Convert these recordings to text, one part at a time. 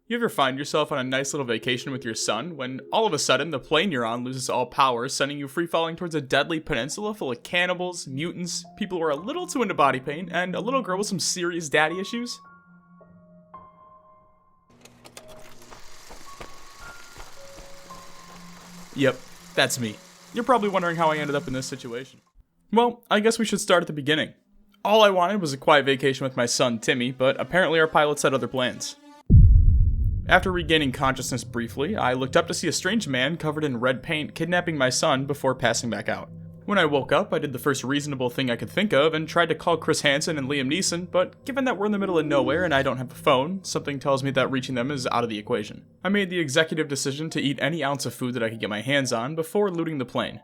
You ever find yourself on a nice little vacation with your son when all of a sudden the plane you're on loses all power, sending you free falling towards a deadly peninsula full of cannibals, mutants, people who are a little too into body paint, and a little girl with some serious daddy issues? Yep, that's me. You're probably wondering how I ended up in this situation. Well, I guess we should start at the beginning. All I wanted was a quiet vacation with my son Timmy, but apparently our pilots had other plans. After regaining consciousness briefly, I looked up to see a strange man covered in red paint kidnapping my son before passing back out. When I woke up, I did the first reasonable thing I could think of and tried to call Chris Hansen and Liam Neeson, but given that we're in the middle of nowhere and I don't have a phone, something tells me that reaching them is out of the equation. I made the executive decision to eat any ounce of food that I could get my hands on before looting the plane.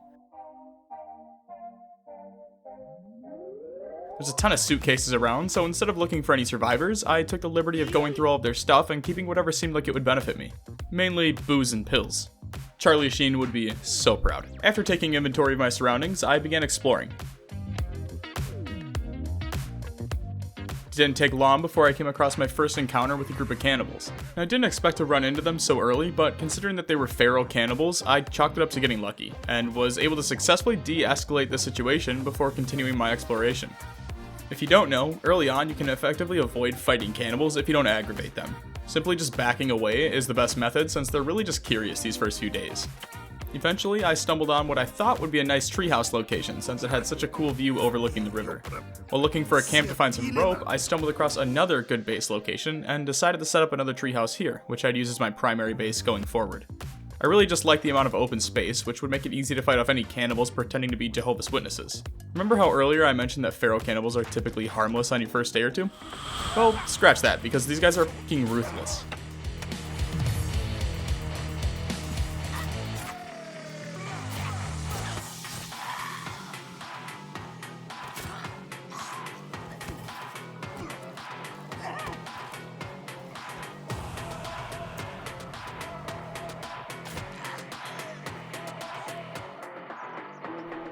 There's a ton of suitcases around, so instead of looking for any survivors, I took the liberty of going through all of their stuff and keeping whatever seemed like it would benefit me. Mainly booze and pills. Charlie Sheen would be so proud. After taking inventory of my surroundings, I began exploring. It didn't take long before I came across my first encounter with a group of cannibals. I didn't expect to run into them so early, but considering that they were feral cannibals, I chalked it up to getting lucky, and was able to successfully de-escalate the situation before continuing my exploration. If you don't know, early on you can effectively avoid fighting cannibals if you don't aggravate them. Simply just backing away is the best method since they're really just curious these first few days. Eventually, I stumbled on what I thought would be a nice treehouse location since it had such a cool view overlooking the river. While looking for a camp to find some rope, I stumbled across another good base location and decided to set up another treehouse here, which I'd use as my primary base going forward. I really just like the amount of open space, which would make it easy to fight off any cannibals pretending to be Jehovah's Witnesses. Remember how earlier I mentioned that feral cannibals are typically harmless on your first day or two? Well, scratch that, because these guys are fucking ruthless.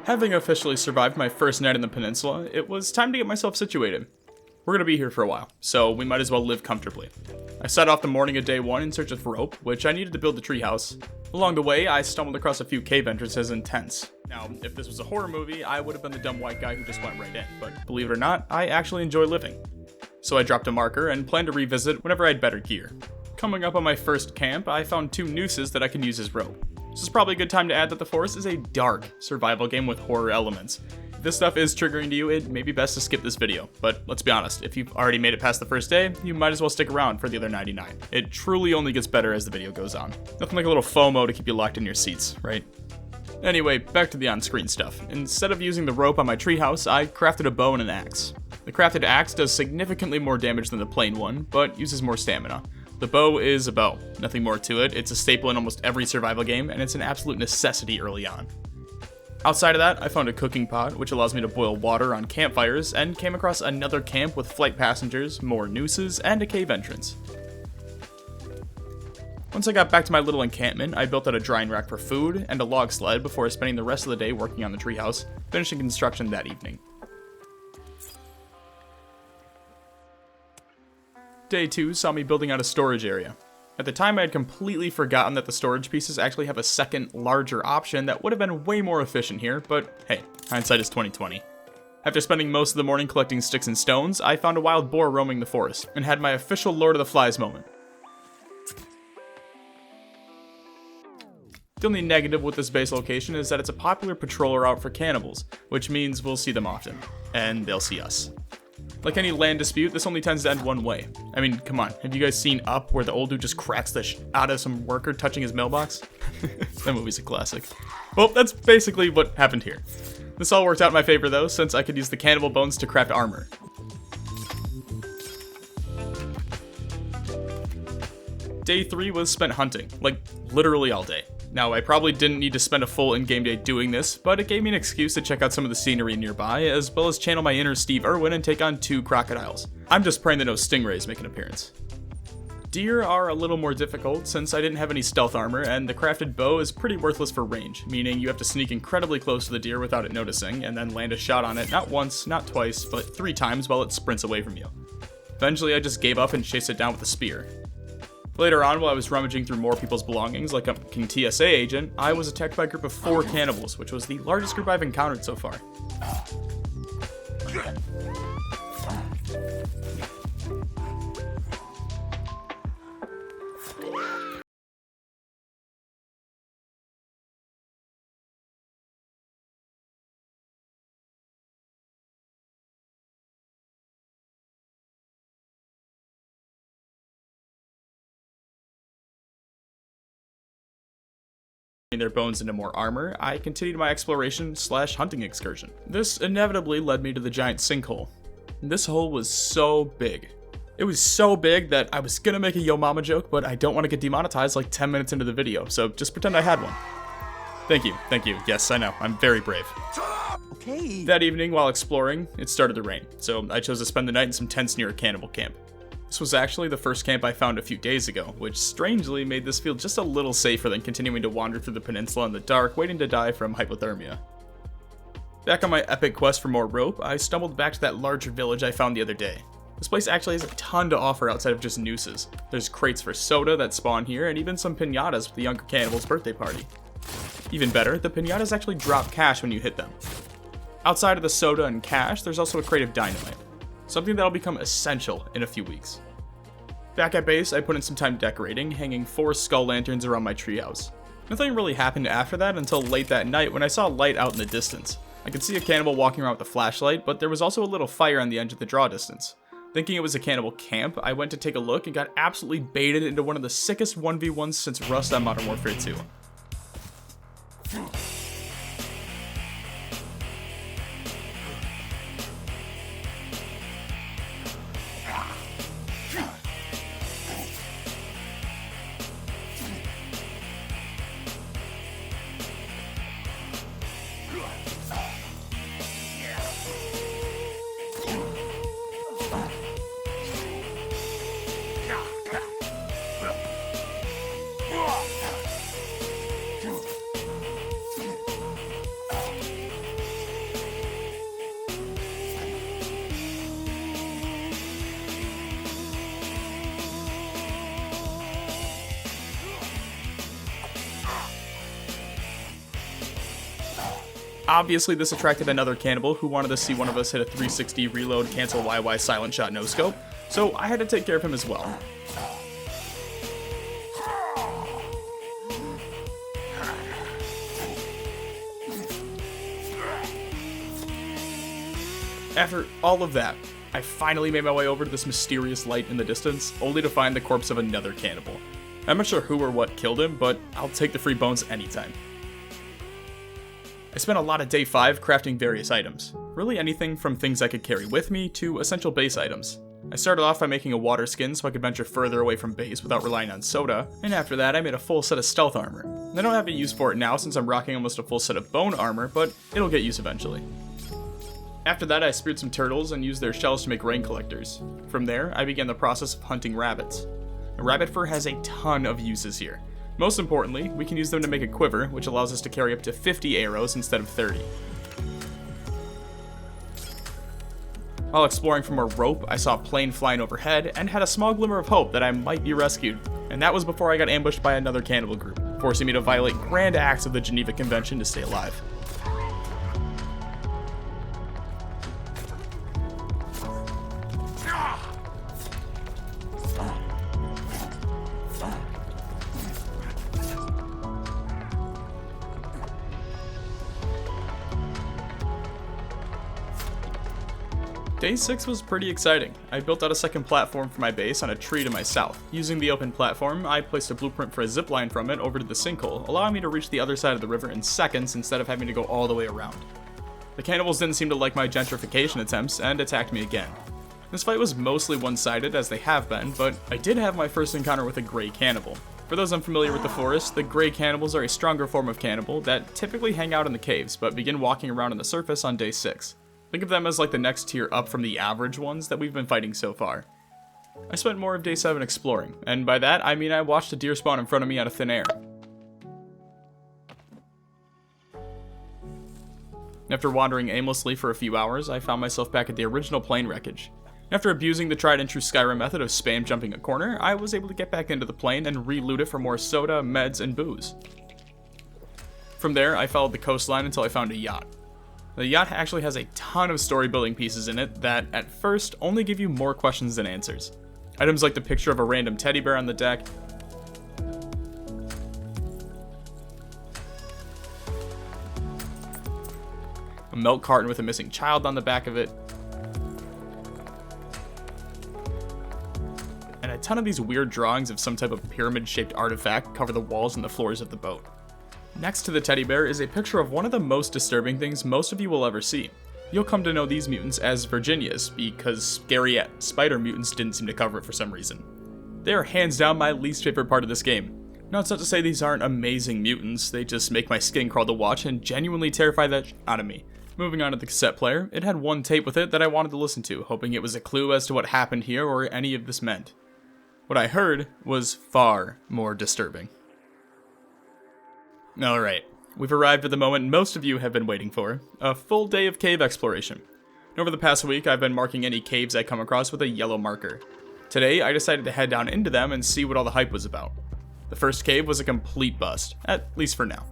Having officially survived my first night in the peninsula, it was time to get myself situated. We're gonna be here for a while, so we might as well live comfortably. I set off the morning of day one in search of rope, which I needed to build the treehouse. Along the way, I stumbled across a few cave entrances and tents. Now, if this was a horror movie, I would have been the dumb white guy who just went right in, but believe it or not, I actually enjoy living. So I dropped a marker and planned to revisit whenever I had better gear. Coming up on my first camp, I found 2 nooses that I can use as rope. This is probably a good time to add that The Forest is a dark survival game with horror elements. If this stuff is triggering to you, it may be best to skip this video, but let's be honest, if you've already made it past the first day, you might as well stick around for the other 99. It truly only gets better as the video goes on. Nothing like a little FOMO to keep you locked in your seats, right? Anyway, back to the on-screen stuff. Instead of using the rope on my treehouse, I crafted a bow and an axe. The crafted axe does significantly more damage than the plain one, but uses more stamina. The bow is a bow, nothing more to it. It's a staple in almost every survival game, and it's an absolute necessity early on. Outside of that, I found a cooking pot, which allows me to boil water on campfires, and came across another camp with flight passengers, more nooses, and a cave entrance. Once I got back to my little encampment, I built out a drying rack for food and a log sled before spending the rest of the day working on the treehouse, finishing construction that evening. Day 2 saw me building out a storage area. At the time, I had completely forgotten that the storage pieces actually have a second, larger option that would have been way more efficient here, but hey, hindsight is 20/20. After spending most of the morning collecting sticks and stones, I found a wild boar roaming the forest, and had my official Lord of the Flies moment. The only negative with this base location is that it's a popular patroller route for cannibals, which means we'll see them often, and they'll see us. Like any land dispute, this only tends to end one way. I mean, come on, have you guys seen Up, where the old dude just cracks the out of some worker touching his mailbox? That movie's a classic. Well, that's basically what happened here. This all worked out in my favor though, since I could use the cannibal bones to craft armor. Day 3 was spent hunting, like literally all day. Now, I probably didn't need to spend a full in-game day doing this, but it gave me an excuse to check out some of the scenery nearby, as well as channel my inner Steve Irwin and take on 2 crocodiles. I'm just praying that no stingrays make an appearance. Deer are a little more difficult since I didn't have any stealth armor, and the crafted bow is pretty worthless for range, meaning you have to sneak incredibly close to the deer without it noticing, and then land a shot on it not once, not twice, but 3 times while it sprints away from you. Eventually, I just gave up and chased it down with a spear. Later on, while I was rummaging through more people's belongings like a fucking TSA agent, I was attacked by a group of 4 cannibals, which was the largest group I've encountered so far. Their bones into more armor, I continued my exploration/hunting excursion. This inevitably led me to the giant sinkhole. This hole was so big. It was so big that I was gonna make a yo mama joke, but I don't want to get demonetized like 10 minutes into the video, so just pretend I had one. Thank you. Yes, I know, I'm very brave. Okay. That evening, while exploring, it started to rain, so I chose to spend the night in some tents near a cannibal camp. This was actually the first camp I found a few days ago, which strangely made this feel just a little safer than continuing to wander through the peninsula in the dark, waiting to die from hypothermia. Back on my epic quest for more rope, I stumbled back to that larger village I found the other day. This place actually has a ton to offer outside of just nooses. There's crates for soda that spawn here, and even some pinatas for the younger cannibal's birthday party. Even better, the pinatas actually drop cash when you hit them. Outside of the soda and cash, there's also a crate of dynamite. Something that'll become essential in a few weeks. Back at base, I put in some time decorating, hanging 4 skull lanterns around my treehouse. Nothing really happened after that until late that night when I saw a light out in the distance. I could see a cannibal walking around with a flashlight, but there was also a little fire on the edge of the draw distance. Thinking it was a cannibal camp, I went to take a look and got absolutely baited into one of the sickest 1v1s since Rust on Modern Warfare 2. Obviously, this attracted another cannibal who wanted to see one of us hit a 360 reload cancel YY silent shot no scope, so I had to take care of him as well. After all of that, I finally made my way over to this mysterious light in the distance, only to find the corpse of another cannibal. I'm not sure who or what killed him, but I'll take the free bones anytime. I spent a lot of day 5 crafting various items. Really anything from things I could carry with me to essential base items. I started off by making a water skin so I could venture further away from base without relying on soda, and after that I made a full set of stealth armor. I don't have a use for it now since I'm rocking almost a full set of bone armor, but it'll get use eventually. After that I speared some turtles and used their shells to make rain collectors. From there, I began the process of hunting rabbits. Rabbit fur has a ton of uses here. Most importantly, we can use them to make a quiver, which allows us to carry up to 50 arrows instead of 30. While exploring for more rope, I saw a plane flying overhead and had a small glimmer of hope that I might be rescued. And that was before I got ambushed by another cannibal group, forcing me to violate grand acts of the Geneva Convention to stay alive. Day 6 was pretty exciting. I built out a second platform for my base on a tree to my south. Using the open platform, I placed a blueprint for a zipline from it over to the sinkhole, allowing me to reach the other side of the river in seconds instead of having to go all the way around. The cannibals didn't seem to like my gentrification attempts and attacked me again. This fight was mostly one-sided, as they have been, but I did have my first encounter with a gray cannibal. For those unfamiliar with the forest, the gray cannibals are a stronger form of cannibal that typically hang out in the caves, but begin walking around on the surface on day 6. Think of them as like the next tier up from the average ones that we've been fighting so far. I spent more of day 7 exploring, and by that I mean I watched a deer spawn in front of me out of thin air. After wandering aimlessly for a few hours, I found myself back at the original plane wreckage. After abusing the tried and true Skyrim method of spam jumping a corner, I was able to get back into the plane and re-loot it for more soda, meds, and booze. From there, I followed the coastline until I found a yacht. The yacht actually has a ton of story building pieces in it that, at first, only give you more questions than answers. Items like the picture of a random teddy bear on the deck, a milk carton with a missing child on the back of it, and a ton of these weird drawings of some type of pyramid-shaped artifact cover the walls and the floors of the boat. Next to the teddy bear is a picture of one of the most disturbing things most of you will ever see. You'll come to know these mutants as Virginias, because scary spider mutants didn't seem to cover it for some reason. They are hands down my least favorite part of this game. Now, it's not to say these aren't amazing mutants, they just make my skin crawl to watch and genuinely terrify that out of me. Moving on to the cassette player, it had one tape with it that I wanted to listen to, hoping it was a clue as to what happened here or any of this meant. What I heard was far more disturbing. Alright, we've arrived at the moment most of you have been waiting for, a full day of cave exploration. Over the past week, I've been marking any caves I come across with a yellow marker. Today, I decided to head down into them and see what all the hype was about. The first cave was a complete bust, at least for now.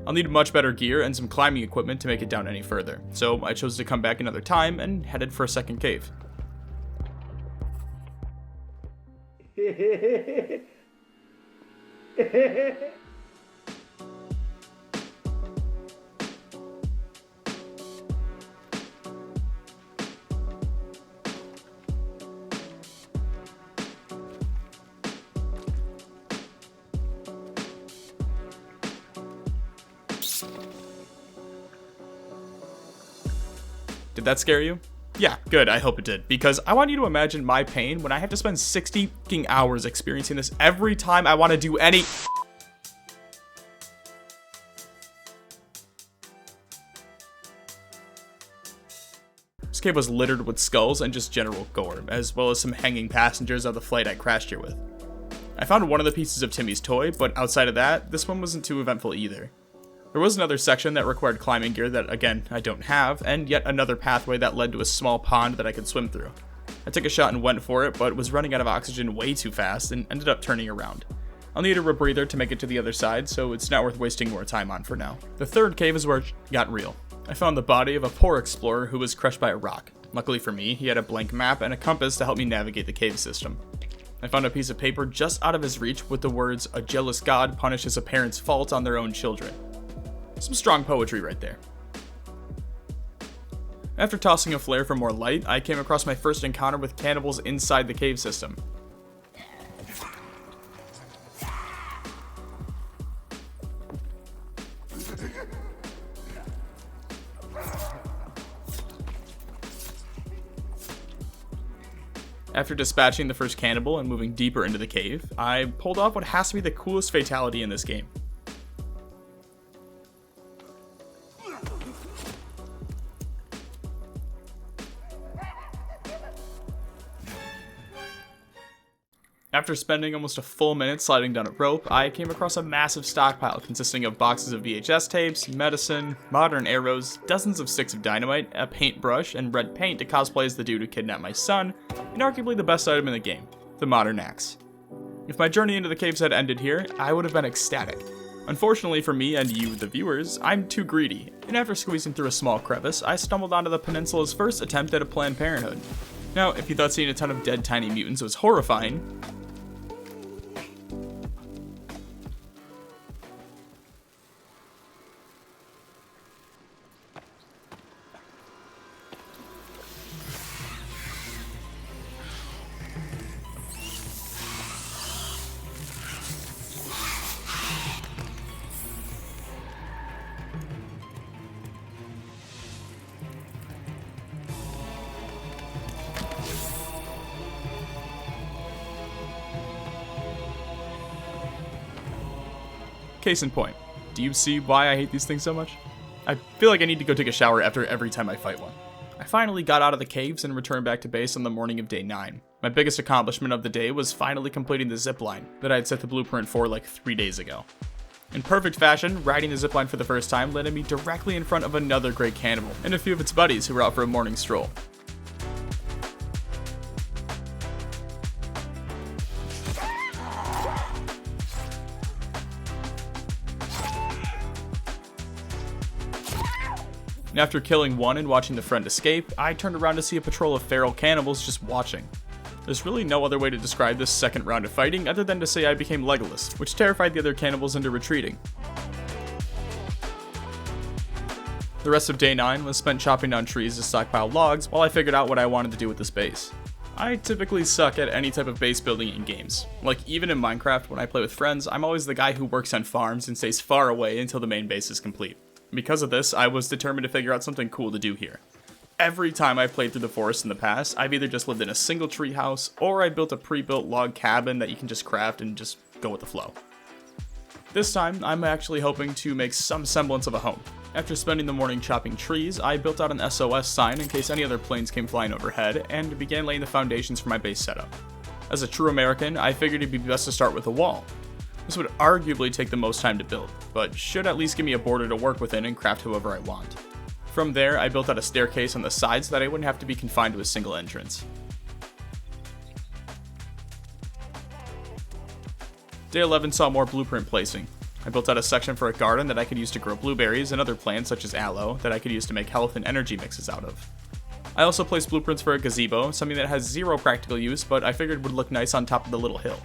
I'll need much better gear and some climbing equipment to make it down any further, so I chose to come back another time and headed for a second cave. Did that scare you? Yeah, good, I hope it did, because I want you to imagine my pain when I have to spend 60 fucking hours experiencing this every time I want to do any... This cave was littered with skulls and just general gore, as well as some hanging passengers of the flight I crashed here with. I found one of the pieces of Timmy's toy, but outside of that, this one wasn't too eventful either. There was another section that required climbing gear that, again, I don't have, and yet another pathway that led to a small pond that I could swim through. I took a shot and went for it, but was running out of oxygen way too fast and ended up turning around. I'll need a rebreather to make it to the other side, so it's not worth wasting more time on for now. The third cave is where it got real. I found the body of a poor explorer who was crushed by a rock. Luckily for me, he had a blank map and a compass to help me navigate the cave system. I found a piece of paper just out of his reach with the words, "A jealous god punishes a parent's fault on their own children." Some strong poetry right there. After tossing a flare for more light, I came across my first encounter with cannibals inside the cave system. After dispatching the first cannibal and moving deeper into the cave, I pulled off what has to be the coolest fatality in this game. After spending almost a full minute sliding down a rope, I came across a massive stockpile consisting of boxes of VHS tapes, medicine, modern arrows, dozens of sticks of dynamite, a paintbrush, and red paint to cosplay as the dude who kidnapped my son, and arguably the best item in the game, the modern axe. If my journey into the caves had ended here, I would have been ecstatic. Unfortunately for me and you, the viewers, I'm too greedy, and after squeezing through a small crevice, I stumbled onto the peninsula's first attempt at a Planned Parenthood. Now, if you thought seeing a ton of dead tiny mutants was horrifying, case in point, do you see why I hate these things so much? I feel like I need to go take a shower after every time I fight one. I finally got out of the caves and returned back to base on the morning of day 9. My biggest accomplishment of the day was finally completing the zipline that I had set the blueprint for like 3 days ago. In perfect fashion, riding the zipline for the first time landed me directly in front of another great cannibal and a few of its buddies who were out for a morning stroll. And after killing one and watching the friend escape, I turned around to see a patrol of feral cannibals just watching. There's really no other way to describe this second round of fighting other than to say I became Legolas, which terrified the other cannibals into retreating. The rest of day 9 was spent chopping down trees to stockpile logs while I figured out what I wanted to do with this base. I typically suck at any type of base building in games. Like, even in Minecraft, when I play with friends, I'm always the guy who works on farms and stays far away until the main base is complete. Because of this, I was determined to figure out something cool to do here. Every time I've played through the forest in the past, I've either just lived in a single tree house, or I built a pre-built log cabin that you can just craft and just go with the flow. This time, I'm actually hoping to make some semblance of a home. After spending the morning chopping trees, I built out an SOS sign in case any other planes came flying overhead, and began laying the foundations for my base setup. As a true American, I figured it'd be best to start with a wall. This would arguably take the most time to build, but should at least give me a border to work within and craft however I want. From there, I built out a staircase on the side so that I wouldn't have to be confined to a single entrance. Day 11 saw more blueprint placing. I built out a section for a garden that I could use to grow blueberries and other plants such as aloe that I could use to make health and energy mixes out of. I also placed blueprints for a gazebo, something that has zero practical use, but I figured would look nice on top of the little hill.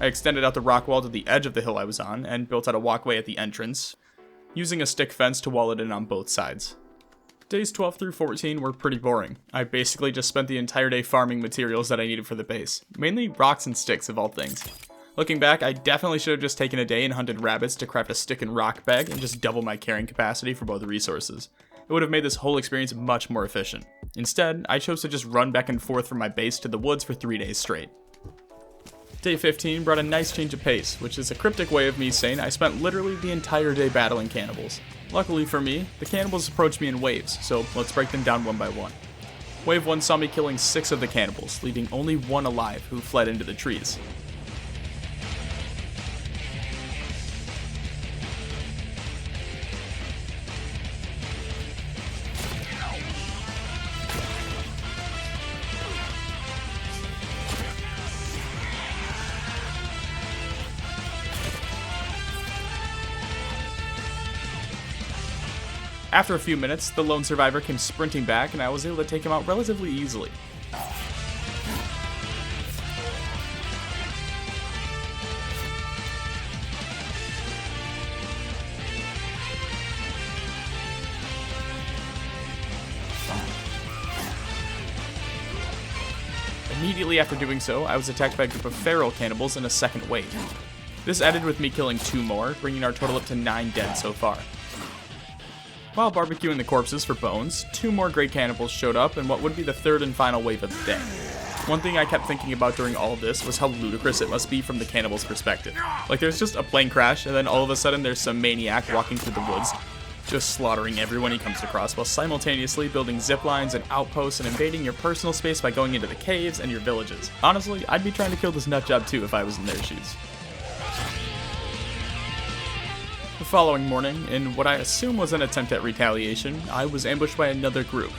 I extended out the rock wall to the edge of the hill I was on, and built out a walkway at the entrance, using a stick fence to wall it in on both sides. Days 12 through 14 were pretty boring. I basically just spent the entire day farming materials that I needed for the base, mainly rocks and sticks of all things. Looking back, I definitely should have just taken a day and hunted rabbits to craft a stick and rock bag and just double my carrying capacity for both resources. It would have made this whole experience much more efficient. Instead, I chose to just run back and forth from my base to the woods for 3 days straight. Day 15 brought a nice change of pace, which is a cryptic way of me saying I spent literally the entire day battling cannibals. Luckily for me, the cannibals approached me in waves, so let's break them down one by one. Wave 1 saw me killing 6 of the cannibals, leaving only 1 alive who fled into the trees. After a few minutes, the lone survivor came sprinting back and I was able to take him out relatively easily. Immediately after doing so, I was attacked by a group of feral cannibals in a second wave. This ended with me killing 2 more, bringing our total up to 9 dead so far. While barbecuing the corpses for bones, 2 more great cannibals showed up in what would be the 3rd and final wave of the day. One thing I kept thinking about during all of this was how ludicrous it must be from the cannibals' perspective. Like, there's just a plane crash, and then all of a sudden there's some maniac walking through the woods, just slaughtering everyone he comes across, while simultaneously building zip lines and outposts and invading your personal space by going into the caves and your villages. Honestly, I'd be trying to kill this nutjob too if I was in their shoes. The following morning, in what I assume was an attempt at retaliation, I was ambushed by another group.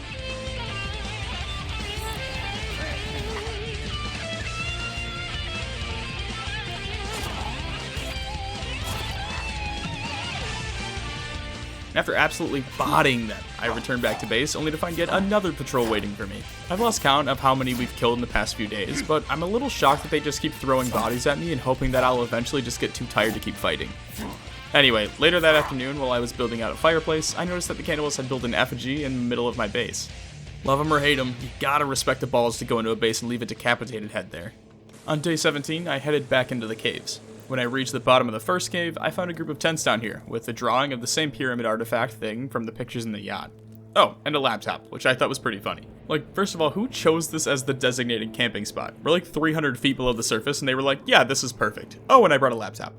After absolutely bodying them, I returned back to base, only to find yet another patrol waiting for me. I've lost count of how many we've killed in the past few days, but I'm a little shocked that they just keep throwing bodies at me and hoping that I'll eventually just get too tired to keep fighting. Anyway, later that afternoon, while I was building out a fireplace, I noticed that the cannibals had built an effigy in the middle of my base. Love 'em or hate 'em, you gotta respect the balls to go into a base and leave a decapitated head there. On day 17, I headed back into the caves. When I reached the bottom of the first cave, I found a group of tents down here, with a drawing of the same pyramid artifact thing from the pictures in the yacht. Oh, and a laptop, which I thought was pretty funny. Like, first of all, who chose this as the designated camping spot? We're like 300 feet below the surface, and they were like, yeah, this is perfect. Oh, and I brought a laptop.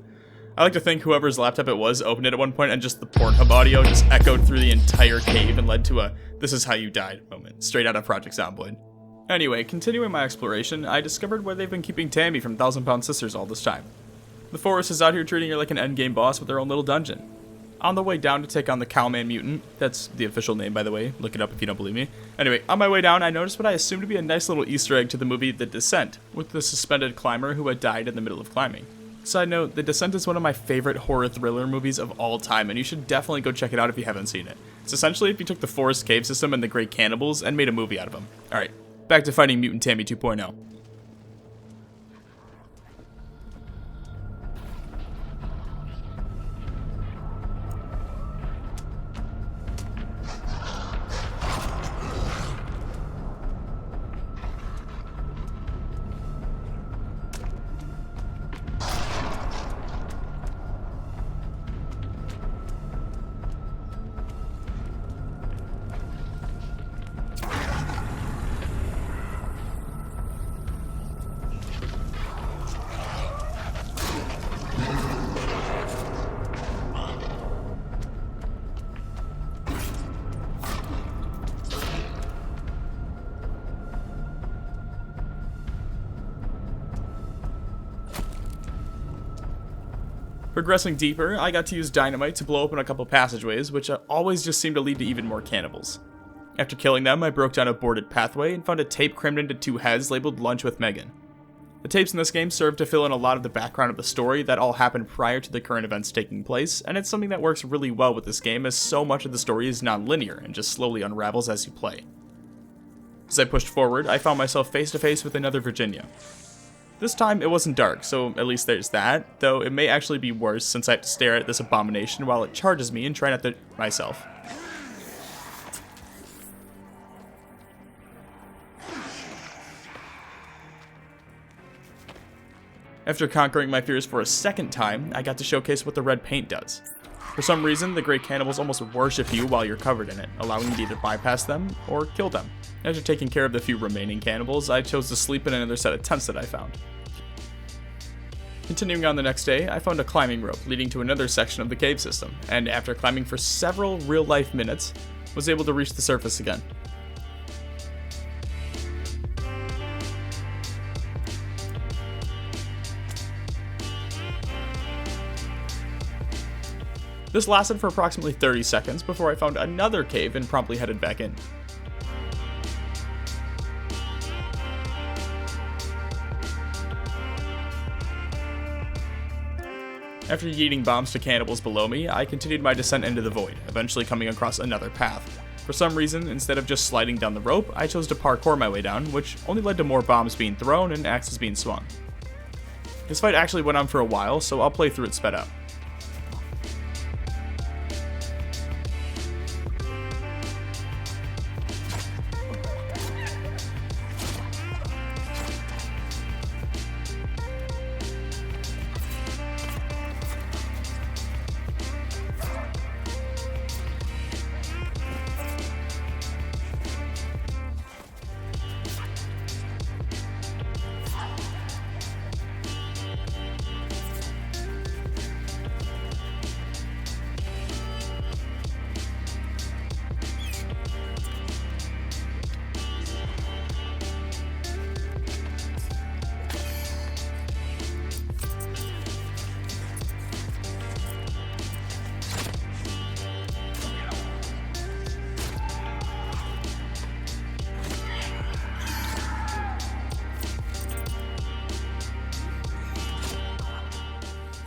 I like to think whoever's laptop it was opened it at one point and just the Pornhub audio just echoed through the entire cave and led to a "this is how you died" moment, straight out of Project Zomboid. Anyway, continuing my exploration, I discovered where they've been keeping Tammy from Thousand Pound Sisters all this time. The forest is out here treating her like an endgame boss with their own little dungeon. On the way down to take on the Cowman Mutant, that's the official name by the way, look it up if you don't believe me. Anyway, on my way down I noticed what I assumed to be a nice little Easter egg to the movie The Descent, with the suspended climber who had died in the middle of climbing. Side note, The Descent is one of my favorite horror thriller movies of all time, and you should definitely go check it out if you haven't seen it. It's essentially if you took the Forest Cave system and the Great Cannibals and made a movie out of them. Alright, back to fighting Mutant Tammy 2.0. Progressing deeper, I got to use dynamite to blow open a couple passageways, which always just seemed to lead to even more cannibals. After killing them, I broke down a boarded pathway and found a tape crammed into 2 heads labeled Lunch with Megan. The tapes in this game serve to fill in a lot of the background of the story that all happened prior to the current events taking place, and it's something that works really well with this game as so much of the story is non-linear and just slowly unravels as you play. As I pushed forward, I found myself face to face with another Virginia. This time, it wasn't dark, so at least there's that, though it may actually be worse since I have to stare at this abomination while it charges me and try not to myself. After conquering my fears for a second time, I got to showcase what the red paint does. For some reason, the Great Cannibals almost worship you while you're covered in it, allowing you to either bypass them or kill them. After taking care of the few remaining cannibals, I chose to sleep in another set of tents that I found. Continuing on the next day, I found a climbing rope leading to another section of the cave system, and after climbing for several real-life minutes, was able to reach the surface again. This lasted for approximately 30 seconds before I found another cave and promptly headed back in. After yeeting bombs to cannibals below me, I continued my descent into the void, eventually coming across another path. For some reason, instead of just sliding down the rope, I chose to parkour my way down, which only led to more bombs being thrown and axes being swung. This fight actually went on for a while, so I'll play through it sped up.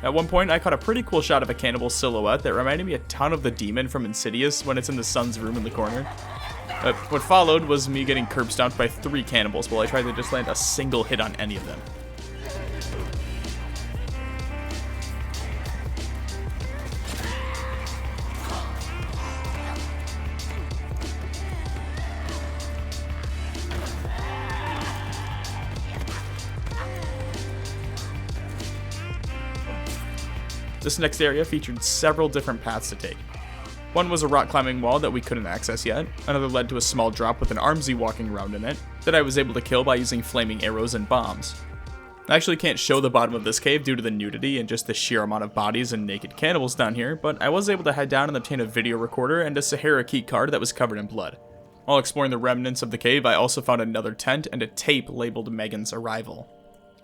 At one point, I caught a pretty cool shot of a cannibal silhouette that reminded me a ton of the demon from Insidious when it's in the son's room in the corner. What followed was me getting curb stomped by 3 cannibals while I tried to just land a single hit on any of them. This next area featured several different paths to take. One was a rock climbing wall that we couldn't access yet, another led to a small drop with an armsy walking around in it, that I was able to kill by using flaming arrows and bombs. I actually can't show the bottom of this cave due to the nudity and just the sheer amount of bodies and naked cannibals down here, but I was able to head down and obtain a video recorder and a Sahara key card that was covered in blood. While exploring the remnants of the cave, I also found another tent and a tape labeled Megan's arrival.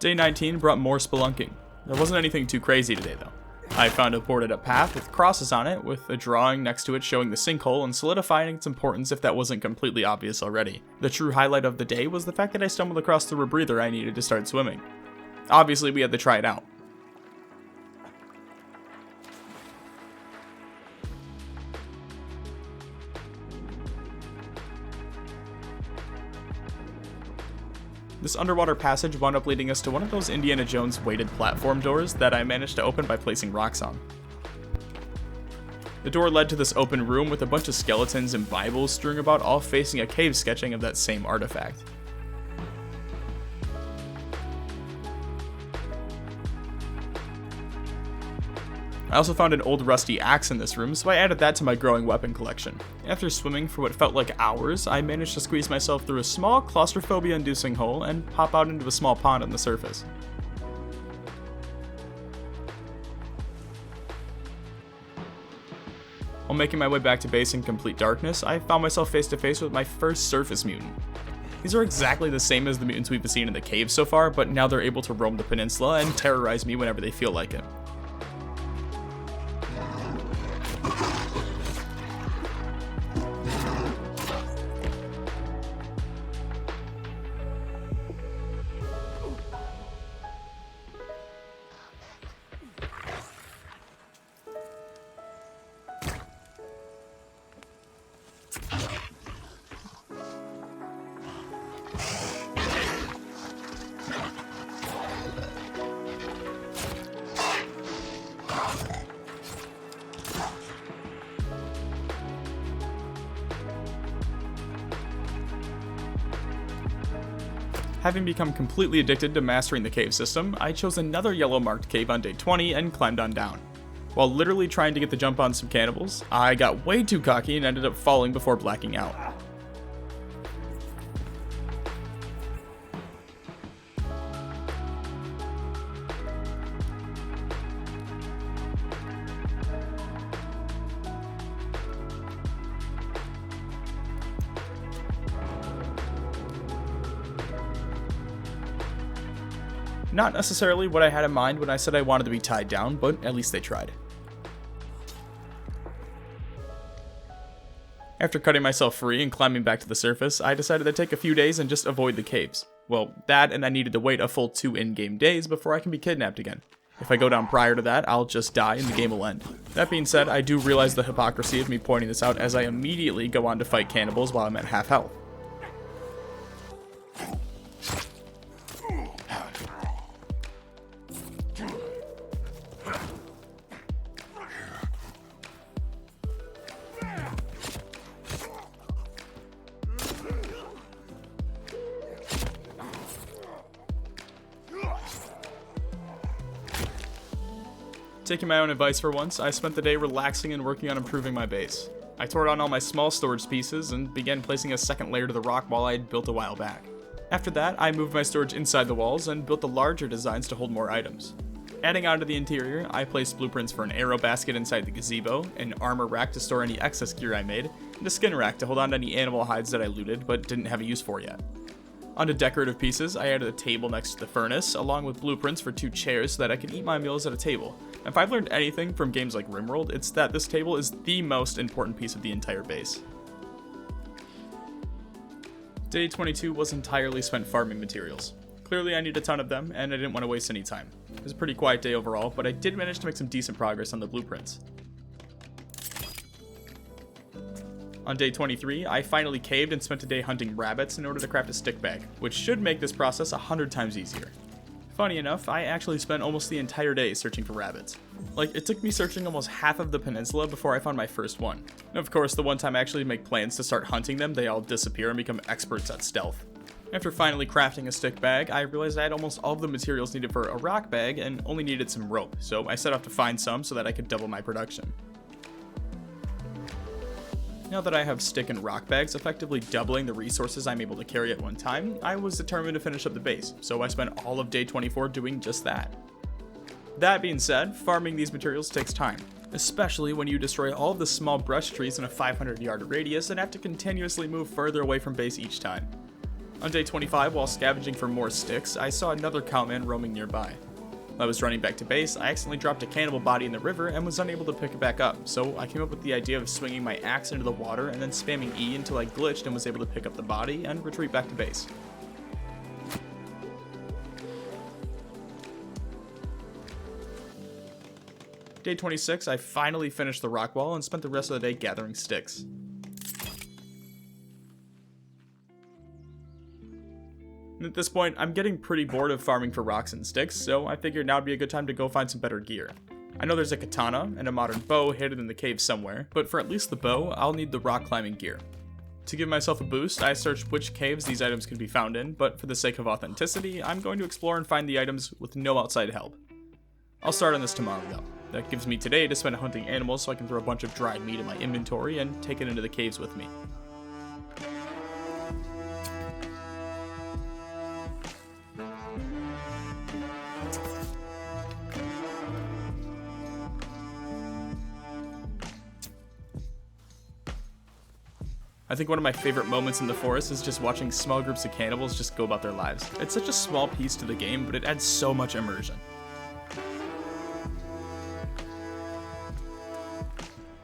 Day 19 brought more spelunking. There wasn't anything too crazy today though. I found a boarded up path with crosses on it, with a drawing next to it showing the sinkhole and solidifying its importance if that wasn't completely obvious already. The true highlight of the day was the fact that I stumbled across the rebreather I needed to start swimming. Obviously, we had to try it out. This underwater passage wound up leading us to one of those Indiana Jones weighted platform doors that I managed to open by placing rocks on. The door led to this open room with a bunch of skeletons and Bibles strewn about, all facing a cave sketching of that same artifact. I also found an old rusty axe in this room, so I added that to my growing weapon collection. After swimming for what felt like hours, I managed to squeeze myself through a small claustrophobia-inducing hole and pop out into a small pond on the surface. While making my way back to base in complete darkness, I found myself face to face with my first surface mutant. These are exactly the same as the mutants we've seen in the cave so far, but now they're able to roam the peninsula and terrorize me whenever they feel like it. Having become completely addicted to mastering the cave system, I chose another yellow marked cave on day 20 and climbed on down. While literally trying to get the jump on some cannibals, I got way too cocky and ended up falling before blacking out. Not necessarily what I had in mind when I said I wanted to be tied down, but at least they tried. After cutting myself free and climbing back to the surface, I decided to take a few days and just avoid the caves. Well, that and I needed to wait a full 2 in-game days before I can be kidnapped again. If I go down prior to that, I'll just die and the game will end. That being said, I do realize the hypocrisy of me pointing this out as I immediately go on to fight cannibals while I'm at half health. Taking my own advice for once, I spent the day relaxing and working on improving my base. I tore down all my small storage pieces and began placing a second layer to the rock wall I had built a while back. After that, I moved my storage inside the walls and built the larger designs to hold more items. Adding on to the interior, I placed blueprints for an arrow basket inside the gazebo, an armor rack to store any excess gear I made, and a skin rack to hold on to any animal hides that I looted but didn't have a use for yet. Onto decorative pieces, I added a table next to the furnace, along with blueprints for 2 chairs so that I could eat my meals at a table. If I've learned anything from games like RimWorld, it's that this table is the most important piece of the entire base. Day 22 was entirely spent farming materials. Clearly I need a ton of them, and I didn't want to waste any time. It was a pretty quiet day overall, but I did manage to make some decent progress on the blueprints. On day 23, I finally caved and spent a day hunting rabbits in order to craft a stick bag, which should make this process 100 times easier. Funny enough, I actually spent almost the entire day searching for rabbits. Like, it took me searching almost half of the peninsula before I found my first one. And of course, the one time I actually make plans to start hunting them, they all disappear and become experts at stealth. After finally crafting a stick bag, I realized I had almost all of the materials needed for a rock bag and only needed some rope, so I set off to find some so that I could double my production. Now that I have stick and rock bags, effectively doubling the resources I'm able to carry at one time, I was determined to finish up the base, so I spent all of day 24 doing just that. That being said, farming these materials takes time, especially when you destroy all of the small brush trees in a 500-yard radius and have to continuously move further away from base each time. On day 25, while scavenging for more sticks, I saw another cowman roaming nearby. While I was running back to base, I accidentally dropped a cannibal body in the river and was unable to pick it back up, so I came up with the idea of swinging my axe into the water and then spamming E until I glitched and was able to pick up the body and retreat back to base. Day 26, I finally finished the rock wall and spent the rest of the day gathering sticks. At this point, I'm getting pretty bored of farming for rocks and sticks, so I figured now would be a good time to go find some better gear. I know there's a katana and a modern bow hidden in the cave somewhere, but for at least the bow, I'll need the rock climbing gear. To give myself a boost, I searched which caves these items could be found in, but for the sake of authenticity, I'm going to explore and find the items with no outside help. I'll start on this tomorrow though. That gives me today to spend hunting animals so I can throw a bunch of dried meat in my inventory and take it into the caves with me. I think one of my favorite moments in the forest is just watching small groups of cannibals just go about their lives. It's such a small piece to the game, but it adds so much immersion.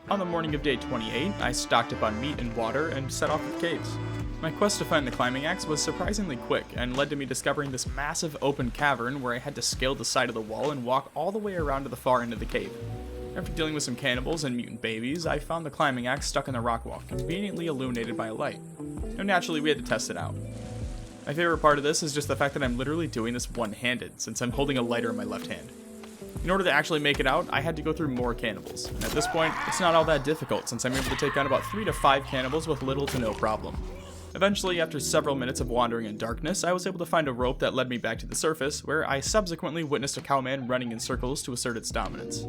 On the morning of day 28, I stocked up on meat and water and set off to the caves. My quest to find the climbing axe was surprisingly quick and led to me discovering this massive open cavern where I had to scale the side of the wall and walk all the way around to the far end of the cave. After dealing with some cannibals and mutant babies, I found the climbing axe stuck in the rock wall, conveniently illuminated by a light. Now naturally, we had to test it out. My favorite part of this is just the fact that I'm literally doing this one-handed, since I'm holding a lighter in my left hand. In order to actually make it out, I had to go through more cannibals, and at this point, it's not all that difficult since I'm able to take down about 3 to 5 cannibals with little to no problem. Eventually, after several minutes of wandering in darkness, I was able to find a rope that led me back to the surface, where I subsequently witnessed a cowman running in circles to assert its dominance.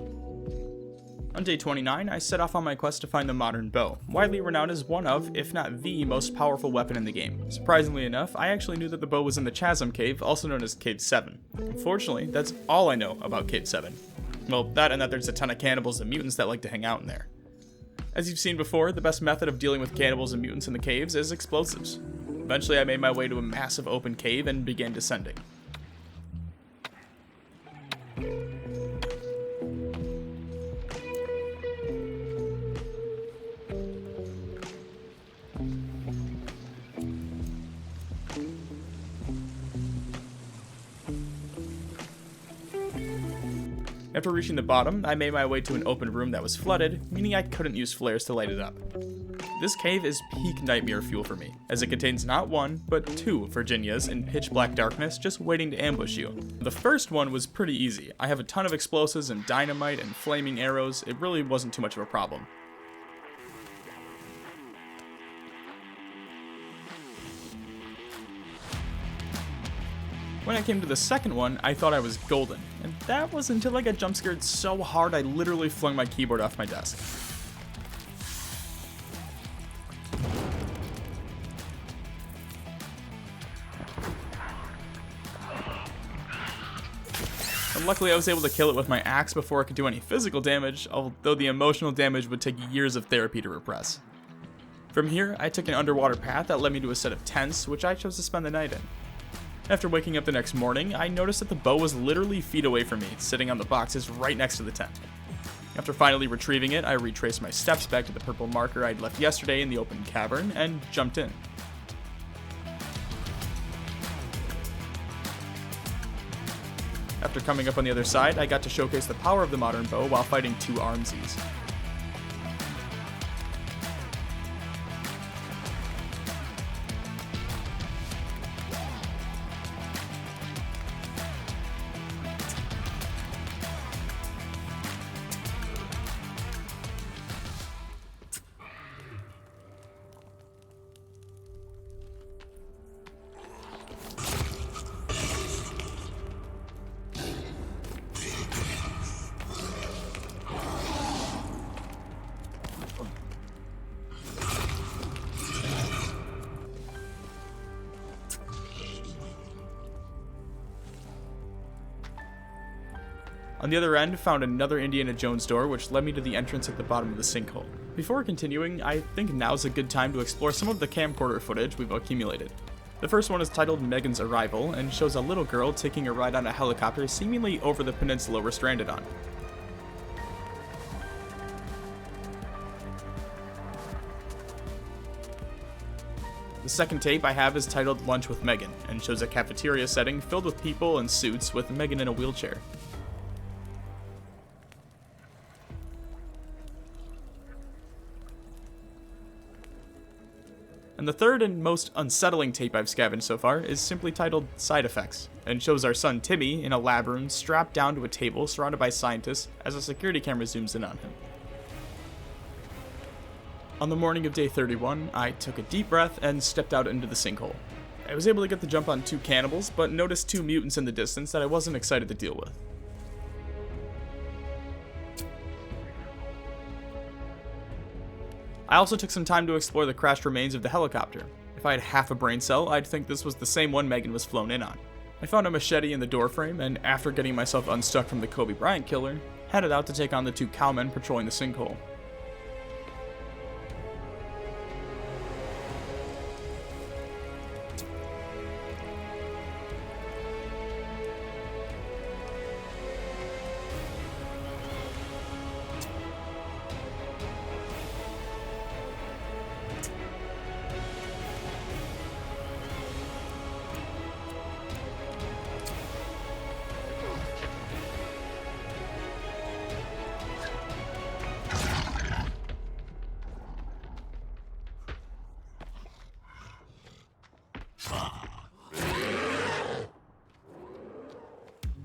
On day 29, I set off on my quest to find the modern bow, widely renowned as one of, if not the most powerful weapon in the game. Surprisingly enough, I actually knew that the bow was in the Chasm Cave, also known as Cave 7. Unfortunately, that's all I know about Cave 7. Well, that and that there's a ton of cannibals and mutants that like to hang out in there. As you've seen before, the best method of dealing with cannibals and mutants in the caves is explosives. Eventually, I made my way to a massive open cave and began descending. After reaching the bottom, I made my way to an open room that was flooded, meaning I couldn't use flares to light it up. This cave is peak nightmare fuel for me, as it contains not one, but 2 Virginias in pitch black darkness just waiting to ambush you. The first one was pretty easy. I have a ton of explosives and dynamite and flaming arrows. It really wasn't too much of a problem. When I came to the second one, I thought I was golden, and that was until I got jump scared so hard I literally flung my keyboard off my desk. And luckily I was able to kill it with my axe before it could do any physical damage, although the emotional damage would take years of therapy to repress. From here, I took an underwater path that led me to a set of tents, which I chose to spend the night in. After waking up the next morning, I noticed that the bow was literally feet away from me, sitting on the boxes right next to the tent. After finally retrieving it, I retraced my steps back to the purple marker I'd left yesterday in the open cavern and jumped in. After coming up on the other side, I got to showcase the power of the modern bow while fighting 2 armsies. On the other end, found another Indiana Jones door, which led me to the entrance at the bottom of the sinkhole. Before continuing, I think now's a good time to explore some of the camcorder footage we've accumulated. The first one is titled Megan's Arrival, and shows a little girl taking a ride on a helicopter seemingly over the peninsula we're stranded on. The second tape I have is titled Lunch with Megan, and shows a cafeteria setting filled with people in suits with Megan in a wheelchair. And the third and most unsettling tape I've scavenged so far is simply titled Side Effects, and shows our son Timmy in a lab room strapped down to a table surrounded by scientists as a security camera zooms in on him. On the morning of day 31, I took a deep breath and stepped out into the sinkhole. I was able to get the jump on 2 cannibals, but noticed 2 mutants in the distance that I wasn't excited to deal with. I also took some time to explore the crashed remains of the helicopter. If I had half a brain cell, I'd think this was the same one Megan was flown in on. I found a machete in the doorframe, and after getting myself unstuck from the Kobe Bryant killer, headed out to take on the 2 cowmen patrolling the sinkhole.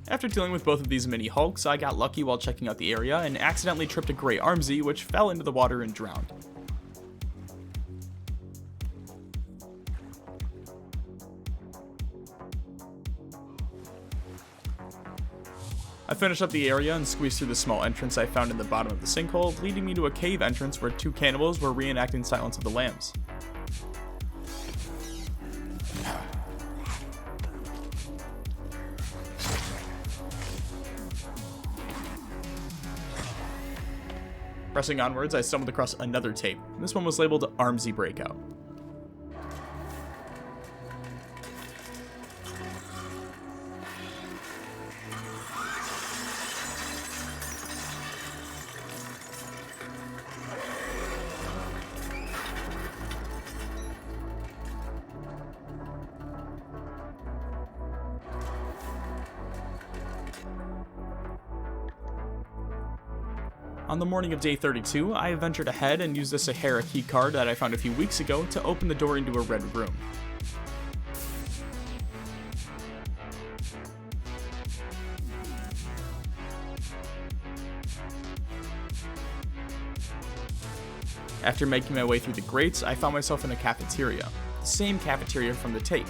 After dealing with both of these mini hulks, I got lucky while checking out the area and accidentally tripped a gray armsy which fell into the water and drowned. I finished up the area and squeezed through the small entrance I found in the bottom of the sinkhole, leading me to a cave entrance where 2 cannibals were reenacting Silence of the Lambs. Pressing onwards, I stumbled across another tape. This one was labeled Armsy Breakout. On the morning of day 32, I ventured ahead and used the Sahara keycard that I found a few weeks ago to open the door into a red room. After making my way through the grates, I found myself in a cafeteria, the same cafeteria from the tape.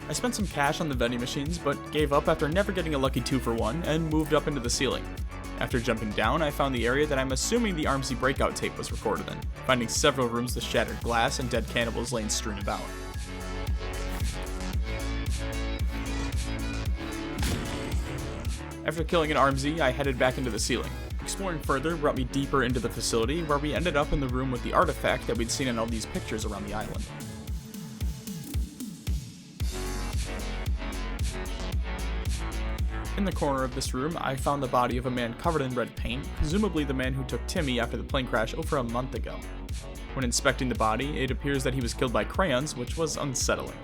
I spent some cash on the vending machines, but gave up after never getting a lucky 2-for-1 and moved up into the ceiling. After jumping down, I found the area that I'm assuming the Armsy Breakout tape was recorded in, finding several rooms with shattered glass and dead cannibals laying strewn about. After killing an Armsy, I headed back into the ceiling. Exploring further brought me deeper into the facility, where we ended up in the room with the artifact that we'd seen in all these pictures around the island. In the corner of this room, I found the body of a man covered in red paint, presumably the man who took Timmy after the plane crash over a month ago. When inspecting the body, it appears that he was killed by crayons, which was unsettling.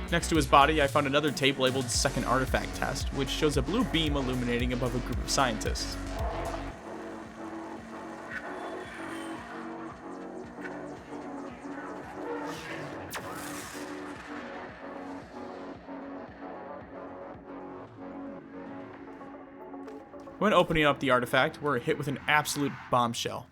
Next to his body, I found another tape labeled Second Artifact Test, which shows a blue beam illuminating above a group of scientists. When opening up the artifact, we're hit with an absolute bombshell.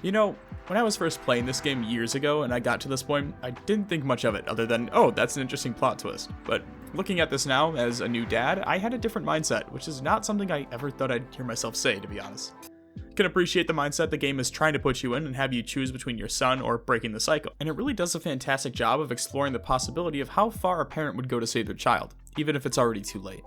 You know, when I was first playing this game years ago and I got to this point, I didn't think much of it other than, oh, that's an interesting plot twist. But looking at this now as a new dad, I had a different mindset, which is not something I ever thought I'd hear myself say, to be honest. I can appreciate the mindset the game is trying to put you in and have you choose between your son or breaking the cycle. And it really does a fantastic job of exploring the possibility of how far a parent would go to save their child, even if it's already too late.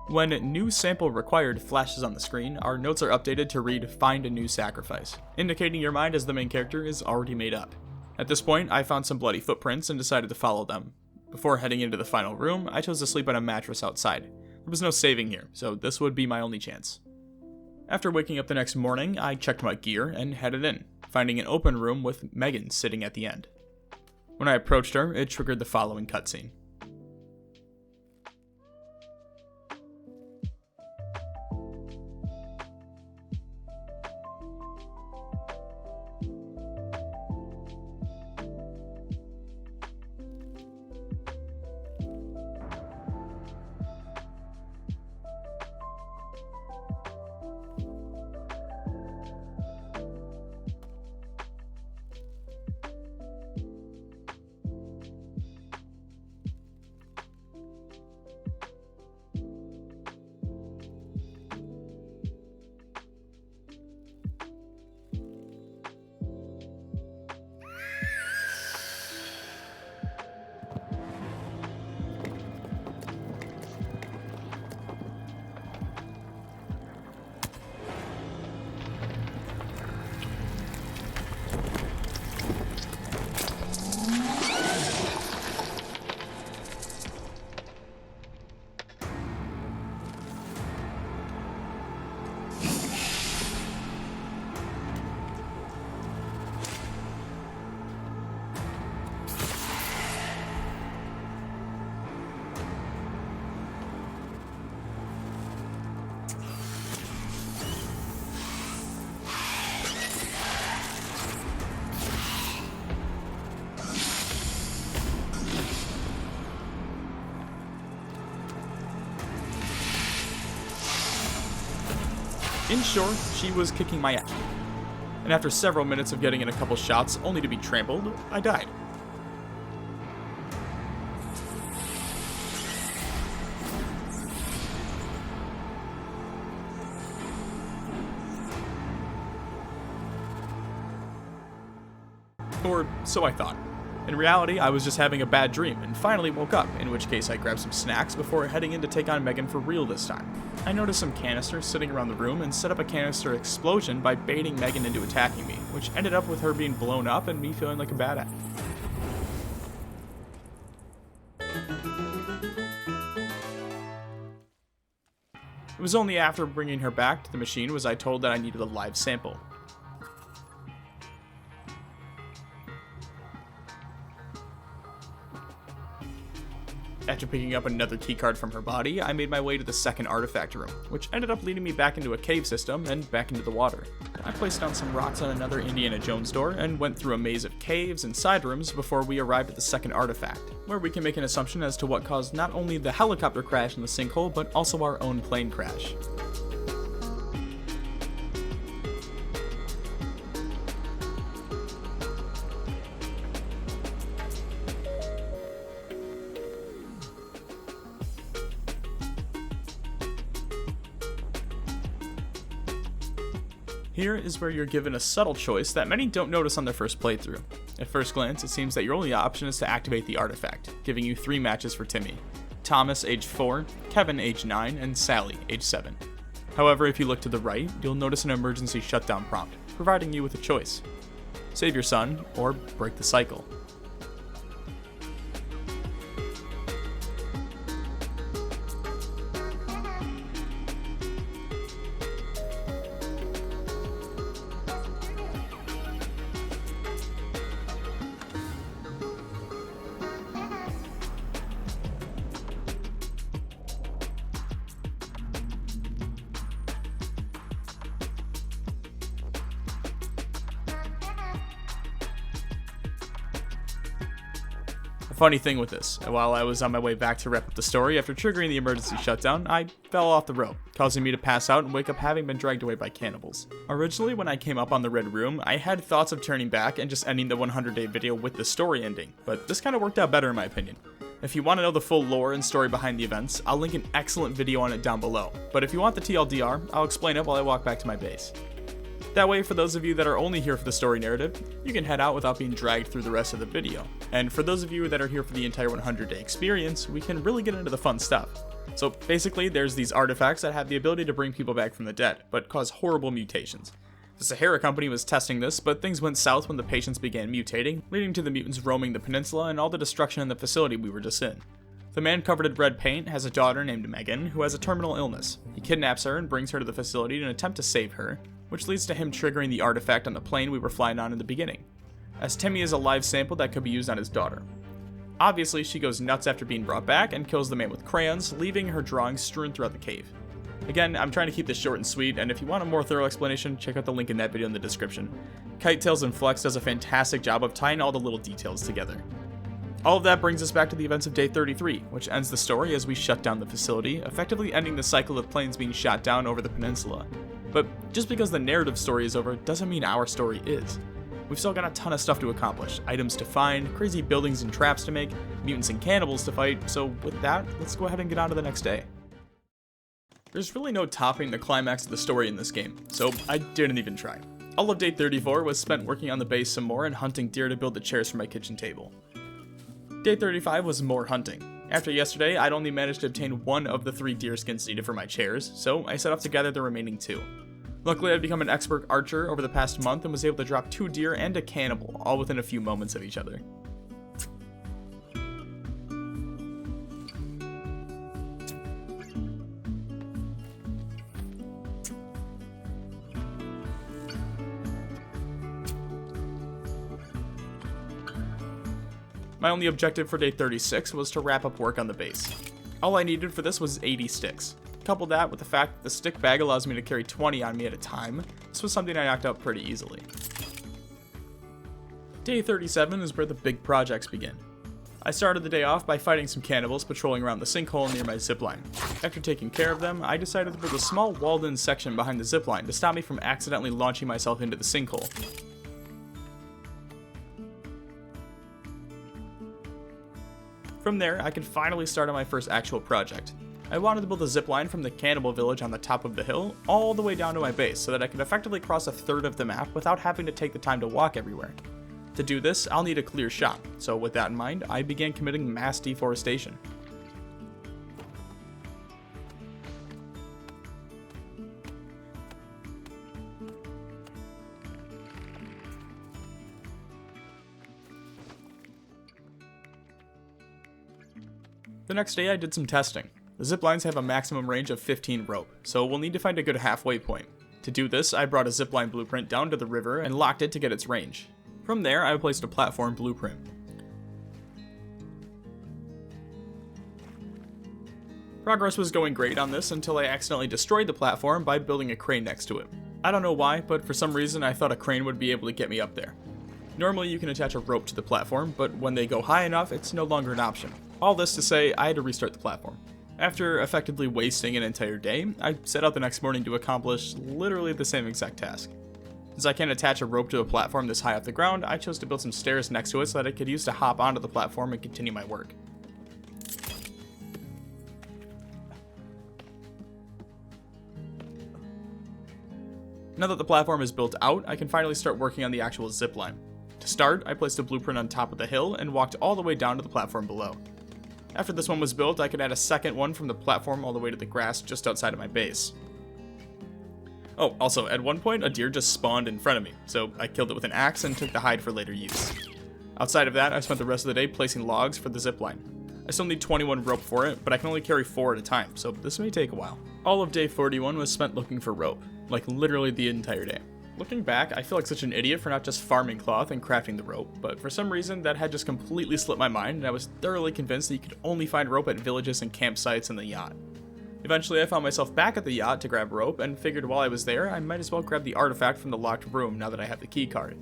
When new sample required flashes on the screen, our notes are updated to read find a new sacrifice, indicating your mind as the main character is already made up. At this point, I found some bloody footprints and decided to follow them. Before heading into the final room, I chose to sleep on a mattress outside. There was no saving here, so this would be my only chance. After waking up the next morning, I checked my gear and headed in, finding an open room with Megan sitting at the end. When I approached her, it triggered the following cutscene. In short, she was kicking my ass. And after several minutes of getting in a couple shots only to be trampled, I died. Or so I thought. In reality, I was just having a bad dream and finally woke up, in which case I grabbed some snacks before heading in to take on Megan for real this time. I noticed some canisters sitting around the room and set up a canister explosion by baiting Megan into attacking me, which ended up with her being blown up and me feeling like a badass. It was only after bringing her back to the machine was I told that I needed a live sample. After picking up another keycard from her body, I made my way to the second artifact room, which ended up leading me back into a cave system and back into the water. I placed down some rocks on another Indiana Jones door and went through a maze of caves and side rooms before we arrived at the second artifact, where we can make an assumption as to what caused not only the helicopter crash in the sinkhole, but also our own plane crash. Here is where you're given a subtle choice that many don't notice on their first playthrough. At first glance, it seems that your only option is to activate the artifact, giving you 3 matches for Timmy: Thomas, age 4, Kevin, age 9, and Sally, age 7. However, if you look to the right, you'll notice an emergency shutdown prompt, providing you with a choice: save your son, or break the cycle. Funny thing with this, while I was on my way back to wrap up the story, after triggering the emergency shutdown, I fell off the rope, causing me to pass out and wake up having been dragged away by cannibals. Originally, when I came up on the red room, I had thoughts of turning back and just ending the 100-day video with the story ending, but this kind of worked out better in my opinion. If you want to know the full lore and story behind the events, I'll link an excellent video on it down below, but if you want the TLDR, I'll explain it while I walk back to my base. That way, for those of you that are only here for the story narrative, you can head out without being dragged through the rest of the video. And for those of you that are here for the entire 100-day experience, we can really get into the fun stuff. So basically, there's these artifacts that have the ability to bring people back from the dead, but cause horrible mutations. The Sahara company was testing this, but things went south when the patients began mutating, leading to the mutants roaming the peninsula and all the destruction in the facility we were just in. The man covered in red paint has a daughter named Megan, who has a terminal illness. He kidnaps her and brings her to the facility in an attempt to save her, which leads to him triggering the artifact on the plane we were flying on in the beginning, as Timmy is a live sample that could be used on his daughter. Obviously, she goes nuts after being brought back and kills the man with crayons, leaving her drawings strewn throughout the cave. Again, I'm trying to keep this short and sweet, and if you want a more thorough explanation, check out the link in that video in the description. Kitetails and Flex does a fantastic job of tying all the little details together. All of that brings us back to the events of day 33, which ends the story as we shut down the facility, effectively ending the cycle of planes being shot down over the peninsula. But just because the narrative story is over doesn't mean our story is. We've still got a ton of stuff to accomplish, items to find, crazy buildings and traps to make, mutants and cannibals to fight, so with that, let's go ahead and get on to the next day. There's really no topping the climax of the story in this game, so I didn't even try. All of day 34 was spent working on the base some more and hunting deer to build the chairs for my kitchen table. Day 35 was more hunting. After yesterday, I'd only managed to obtain one of the 3 deer skins needed for my chairs, so I set off to gather the remaining 2. Luckily, I'd become an expert archer over the past month and was able to drop 2 deer and a cannibal, all within a few moments of each other. My only objective for day 36 was to wrap up work on the base. All I needed for this was 80 sticks. Couple that with the fact that the stick bag allows me to carry 20 on me at a time, this was something I knocked out pretty easily. Day 37 is where the big projects begin. I started the day off by fighting some cannibals patrolling around the sinkhole near my zipline. After taking care of them, I decided to build a small walled-in section behind the zipline to stop me from accidentally launching myself into the sinkhole. From there, I could finally start on my first actual project. I wanted to build a zipline from the cannibal village on the top of the hill all the way down to my base so that I could effectively cross a third of the map without having to take the time to walk everywhere. To do this, I'll need a clear shot, so with that in mind, I began committing mass deforestation. The next day I did some testing. The ziplines have a maximum range of 15 rope, so we'll need to find a good halfway point. To do this, I brought a zipline blueprint down to the river and locked it to get its range. From there, I placed a platform blueprint. Progress was going great on this until I accidentally destroyed the platform by building a crane next to it. I don't know why, but for some reason I thought a crane would be able to get me up there. Normally you can attach a rope to the platform, but when they go high enough, it's no longer an option. All this to say, I had to restart the platform. After effectively wasting an entire day, I set out the next morning to accomplish literally the same exact task. Since I can't attach a rope to a platform this high off the ground, I chose to build some stairs next to it so that I could use to hop onto the platform and continue my work. Now that the platform is built out, I can finally start working on the actual zipline. To start, I placed a blueprint on top of the hill and walked all the way down to the platform below. After this one was built, I could add a second one from the platform all the way to the grass just outside of my base. Oh, also, at one point, a deer just spawned in front of me, so I killed it with an axe and took the hide for later use. Outside of that, I spent the rest of the day placing logs for the zipline. I still need 21 rope for it, but I can only carry 4 at a time, so this may take a while. All of day 41 was spent looking for rope, like literally the entire day. Looking back, I feel like such an idiot for not just farming cloth and crafting the rope, but for some reason that had just completely slipped my mind, and I was thoroughly convinced that you could only find rope at villages and campsites in the yacht. Eventually, I found myself back at the yacht to grab rope, and figured while I was there, I might as well grab the artifact from the locked room now that I have the key card.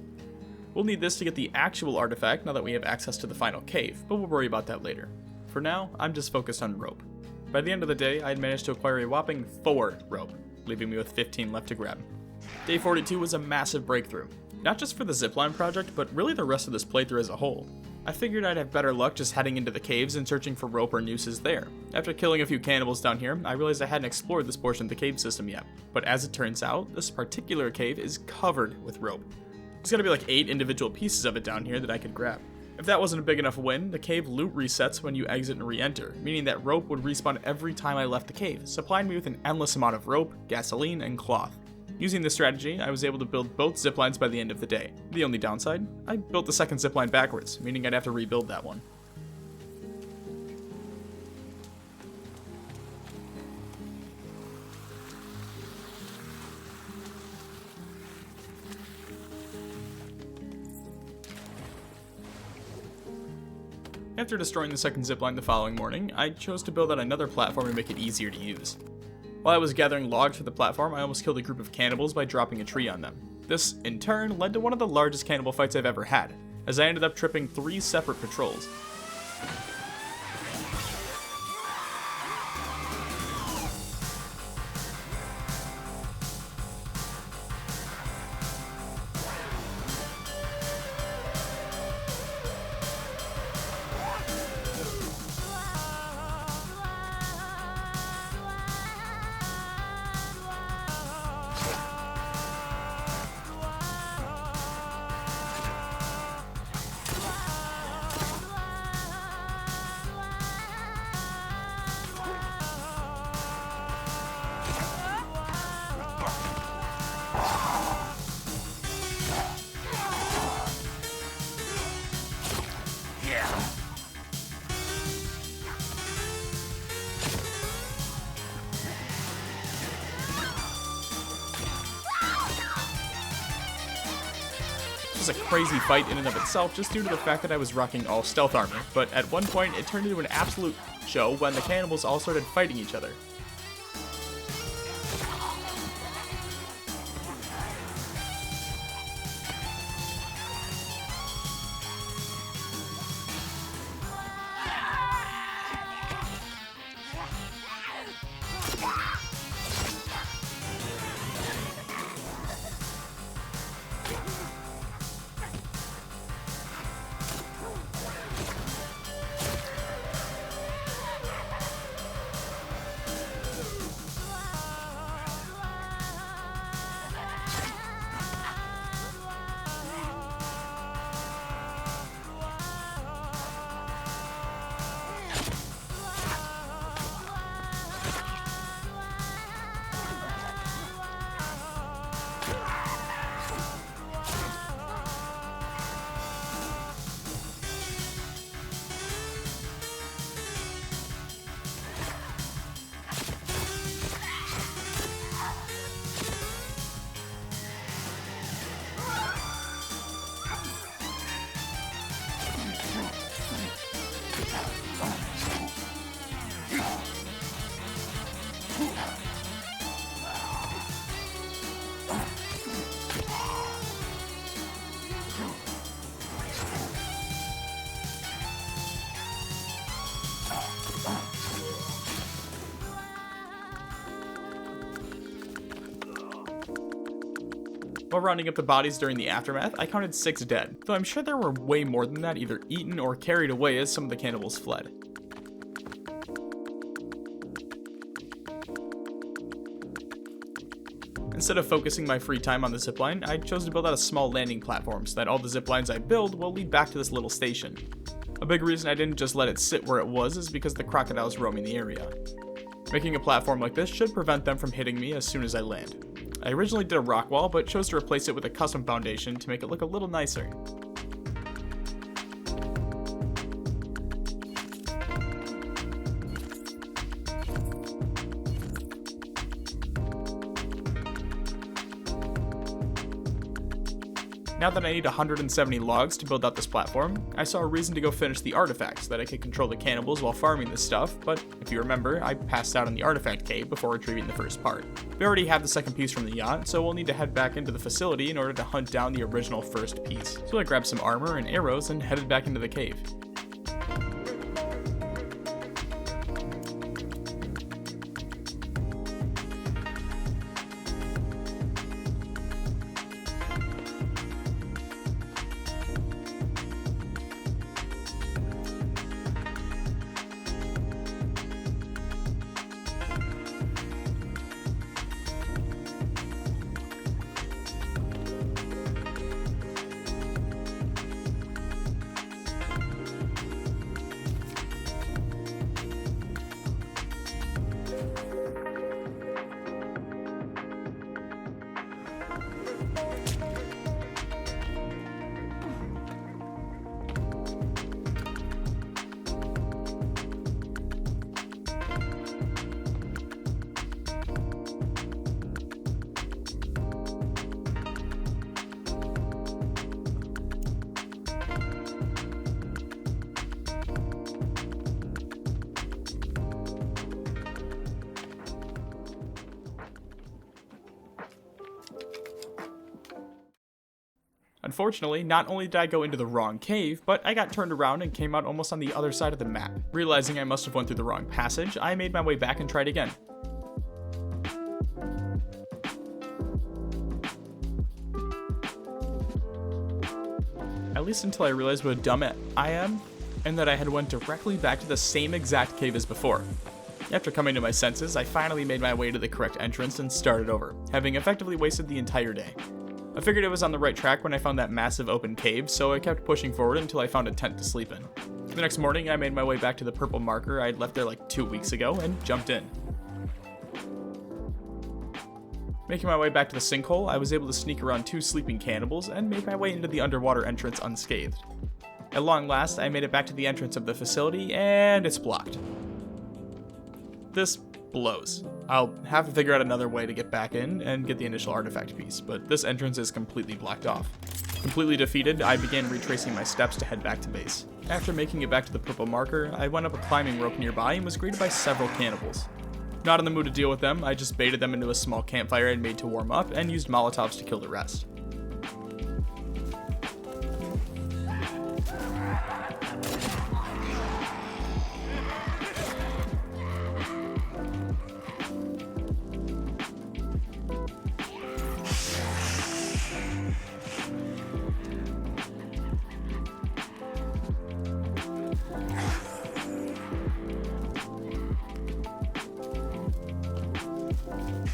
We'll need this to get the actual artifact now that we have access to the final cave, but we'll worry about that later. For now, I'm just focused on rope. By the end of the day, I had managed to acquire a whopping 4 rope, leaving me with 15 left to grab. Day 42 was a massive breakthrough, not just for the zipline project, but really the rest of this playthrough as a whole. I figured I'd have better luck just heading into the caves and searching for rope or nooses there. After killing a few cannibals down here, I realized I hadn't explored this portion of the cave system yet. But as it turns out, this particular cave is covered with rope. There's gotta be like 8 individual pieces of it down here that I could grab. If that wasn't a big enough win, the cave loot resets when you exit and re-enter, meaning that rope would respawn every time I left the cave, supplying me with an endless amount of rope, gasoline, and cloth. Using this strategy, I was able to build both ziplines by the end of the day. The only downside, I built the second zipline backwards, meaning I'd have to rebuild that one. After destroying the second zipline the following morning, I chose to build out another platform to make it easier to use. While I was gathering logs for the platform, I almost killed a group of cannibals by dropping a tree on them. This, in turn, led to one of the largest cannibal fights I've ever had, as I ended up tripping 3 separate patrols. This was a crazy fight in and of itself just due to the fact that I was rocking all stealth armor, but at one point it turned into an absolute show when the cannibals all started fighting each other. While rounding up the bodies during the aftermath, I counted 6 dead, though I'm sure there were way more than that either eaten or carried away as some of the cannibals fled. Instead of focusing my free time on the zipline, I chose to build out a small landing platform so that all the ziplines I build will lead back to this little station. A big reason I didn't just let it sit where it was is because the crocodiles roaming the area. Making a platform like this should prevent them from hitting me as soon as I land. I originally did a rock wall, but chose to replace it with a custom foundation to make it look a little nicer. Now that I need 170 logs to build out this platform, I saw a reason to go finish the artifact so that I could control the cannibals while farming this stuff, but if you remember, I passed out in the artifact cave before retrieving the first part. We already have the second piece from the yacht, so we'll need to head back into the facility in order to hunt down the original first piece. So I grabbed some armor and arrows and headed back into the cave. Unfortunately, not only did I go into the wrong cave, but I got turned around and came out almost on the other side of the map. Realizing I must have went through the wrong passage, I made my way back and tried again. At least until I realized what a dumb I am, and that I had went directly back to the same exact cave as before. After coming to my senses, I finally made my way to the correct entrance and started over, having effectively wasted the entire day. I figured I was on the right track when I found that massive open cave, so I kept pushing forward until I found a tent to sleep in. The next morning, I made my way back to the purple marker I'd left there like 2 weeks ago and jumped in. Making my way back to the sinkhole, I was able to sneak around 2 sleeping cannibals and made my way into the underwater entrance unscathed. At long last, I made it back to the entrance of the facility, and it's blocked. This blows. I'll have to figure out another way to get back in and get the initial artifact piece, but this entrance is completely blocked off. Completely defeated, I began retracing my steps to head back to base. After making it back to the purple marker, I went up a climbing rope nearby and was greeted by several cannibals. Not in the mood to deal with them, I just baited them into a small campfire I'd made to warm up and used Molotovs to kill the rest.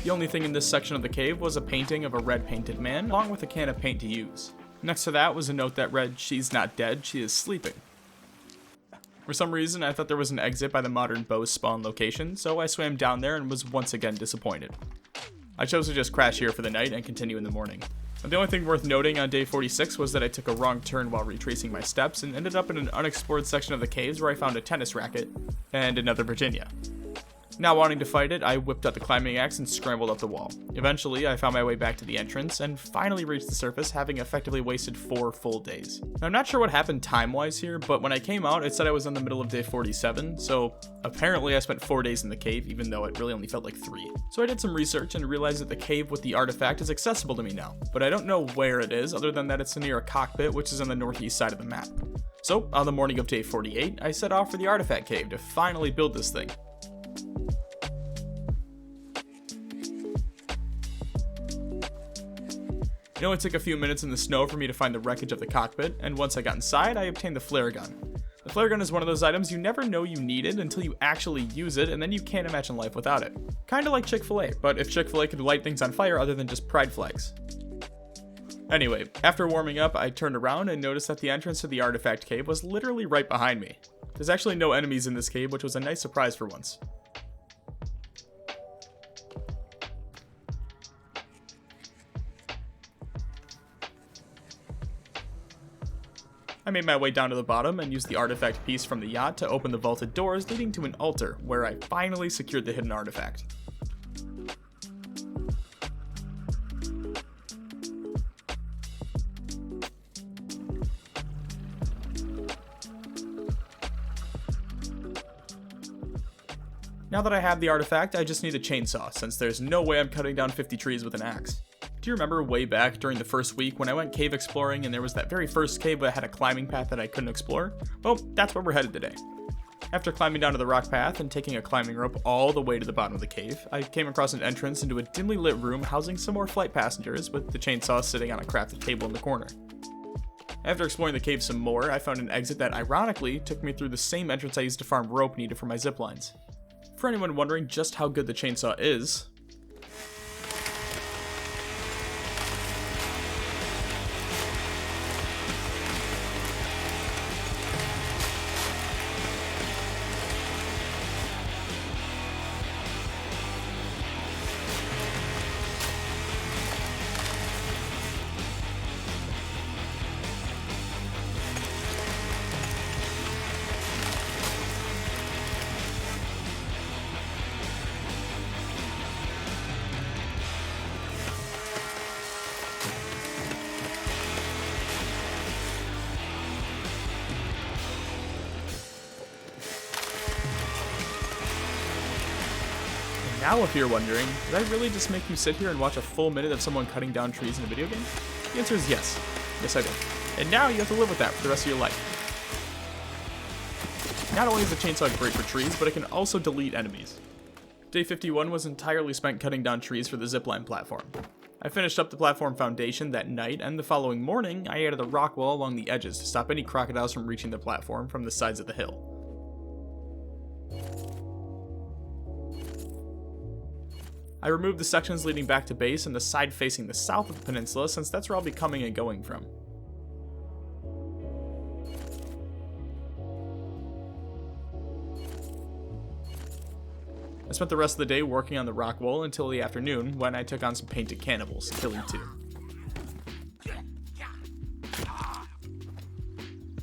The only thing in this section of the cave was a painting of a red painted man, along with a can of paint to use. Next to that was a note that read, "She's not dead, she is sleeping." For some reason, I thought there was an exit by the modern bow spawn location, so I swam down there and was once again disappointed. I chose to just crash here for the night and continue in the morning. The only thing worth noting on day 46 was that I took a wrong turn while retracing my steps and ended up in an unexplored section of the caves where I found a tennis racket and another Virginia. Not wanting to fight it, I whipped out the climbing axe and scrambled up the wall. Eventually, I found my way back to the entrance and finally reached the surface, having effectively wasted 4 full days. Now, I'm not sure what happened time-wise here, but when I came out, it said I was in the middle of day 47, so apparently I spent 4 days in the cave, even though it really only felt like 3. So I did some research and realized that the cave with the artifact is accessible to me now, but I don't know where it is, other than that it's near a cockpit, which is on the northeast side of the map. So, on the morning of day 48, I set off for the artifact cave to finally build this thing. It only took a few minutes in the snow for me to find the wreckage of the cockpit, and once I got inside, I obtained the flare gun. The flare gun is one of those items you never know you need it until you actually use it, and then you can't imagine life without it. Kinda like Chick-fil-A, but if Chick-fil-A could light things on fire other than just pride flags. Anyway, after warming up, I turned around and noticed that the entrance to the artifact cave was literally right behind me. There's actually no enemies in this cave, which was a nice surprise for once. I made my way down to the bottom and used the artifact piece from the yacht to open the vaulted doors leading to an altar, where I finally secured the hidden artifact. Now that I have the artifact, I just need a chainsaw, since there's no way I'm cutting down 50 trees with an axe. Do you remember way back during the first week when I went cave exploring and there was that very first cave that had a climbing path that I couldn't explore? Well, that's where we're headed today. After climbing down to the rock path and taking a climbing rope all the way to the bottom of the cave, I came across an entrance into a dimly lit room housing some more flight passengers, with the chainsaw sitting on a crafted table in the corner. After exploring the cave some more, I found an exit that ironically took me through the same entrance I used to farm rope needed for my ziplines. For anyone wondering just how good the chainsaw is, now if you're wondering, did I really just make you sit here and watch a full minute of someone cutting down trees in a video game? The answer is yes. Yes, I did. And now you have to live with that for the rest of your life. Not only is the chainsaw great for trees, but it can also delete enemies. Day 51 was entirely spent cutting down trees for the zipline platform. I finished up the platform foundation that night, and the following morning, I added a rock wall along the edges to stop any crocodiles from reaching the platform from the sides of the hill. I removed the sections leading back to base and the side facing the south of the peninsula, since that's where I'll be coming and going from. I spent the rest of the day working on the rock wall until the afternoon, when I took on some painted cannibals, killing 2.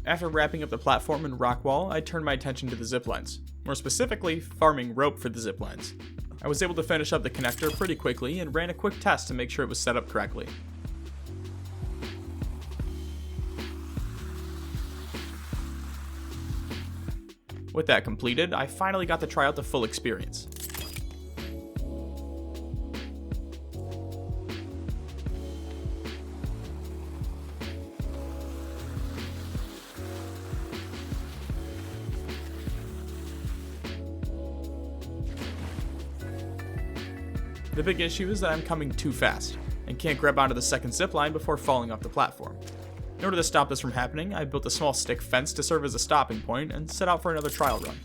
After wrapping up the platform and rock wall, I turned my attention to the ziplines. More specifically, farming rope for the ziplines. I was able to finish up the connector pretty quickly and ran a quick test to make sure it was set up correctly. With that completed, I finally got to try out the full experience. The big issue is that I'm coming too fast, and can't grab onto the second zipline before falling off the platform. In order to stop this from happening, I built a small stick fence to serve as a stopping point and set out for another trial run.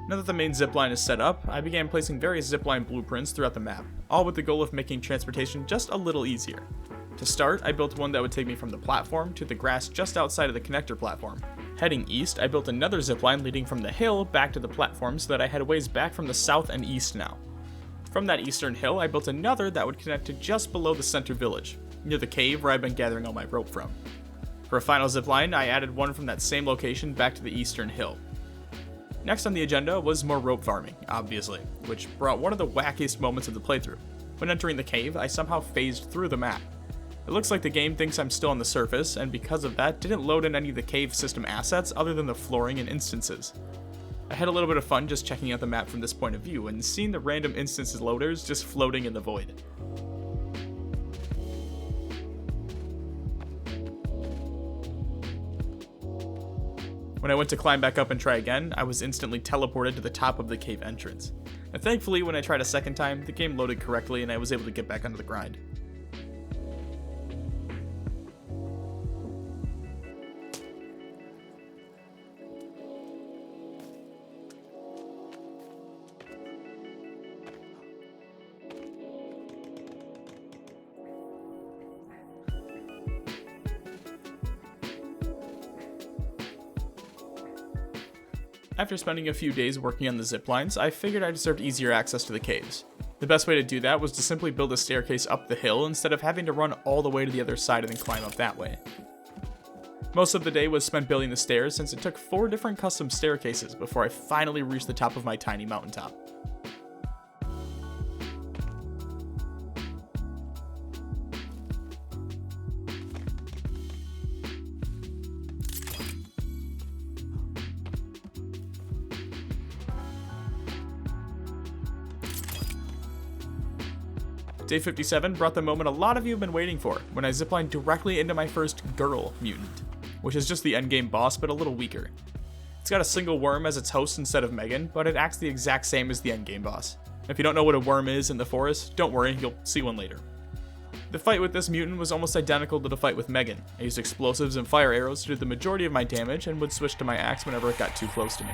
Now that the main zipline is set up, I began placing various zipline blueprints throughout the map, all with the goal of making transportation just a little easier. To start, I built one that would take me from the platform to the grass just outside of the connector platform. Heading east, I built another zipline leading from the hill back to the platform so that I had ways back from the south and east now. From that eastern hill, I built another that would connect to just below the center village, near the cave where I've been gathering all my rope from. For a final zipline, I added one from that same location back to the eastern hill. Next on the agenda was more rope farming, obviously, which brought one of the wackiest moments of the playthrough. When entering the cave, I somehow phased through the map. It looks like the game thinks I'm still on the surface, and because of that, didn't load in any of the cave system assets other than the flooring and instances. I had a little bit of fun just checking out the map from this point of view, and seeing the random instances loaders just floating in the void. When I went to climb back up and try again, I was instantly teleported to the top of the cave entrance. And thankfully, when I tried a second time, the game loaded correctly and I was able to get back onto the grind. After spending a few days working on the ziplines, I figured I deserved easier access to the caves. The best way to do that was to simply build a staircase up the hill instead of having to run all the way to the other side and then climb up that way. Most of the day was spent building the stairs since it took 4 different custom staircases before I finally reached the top of my tiny mountaintop. Day 57 brought the moment a lot of you have been waiting for, when I ziplined directly into my first girl mutant, which is just the endgame boss but a little weaker. It's got a single worm as its host instead of Megan, but it acts the exact same as the endgame boss. If you don't know what a worm is in the forest, don't worry, you'll see one later. The fight with this mutant was almost identical to the fight with Megan. I used explosives and fire arrows to do the majority of my damage and would switch to my axe whenever it got too close to me.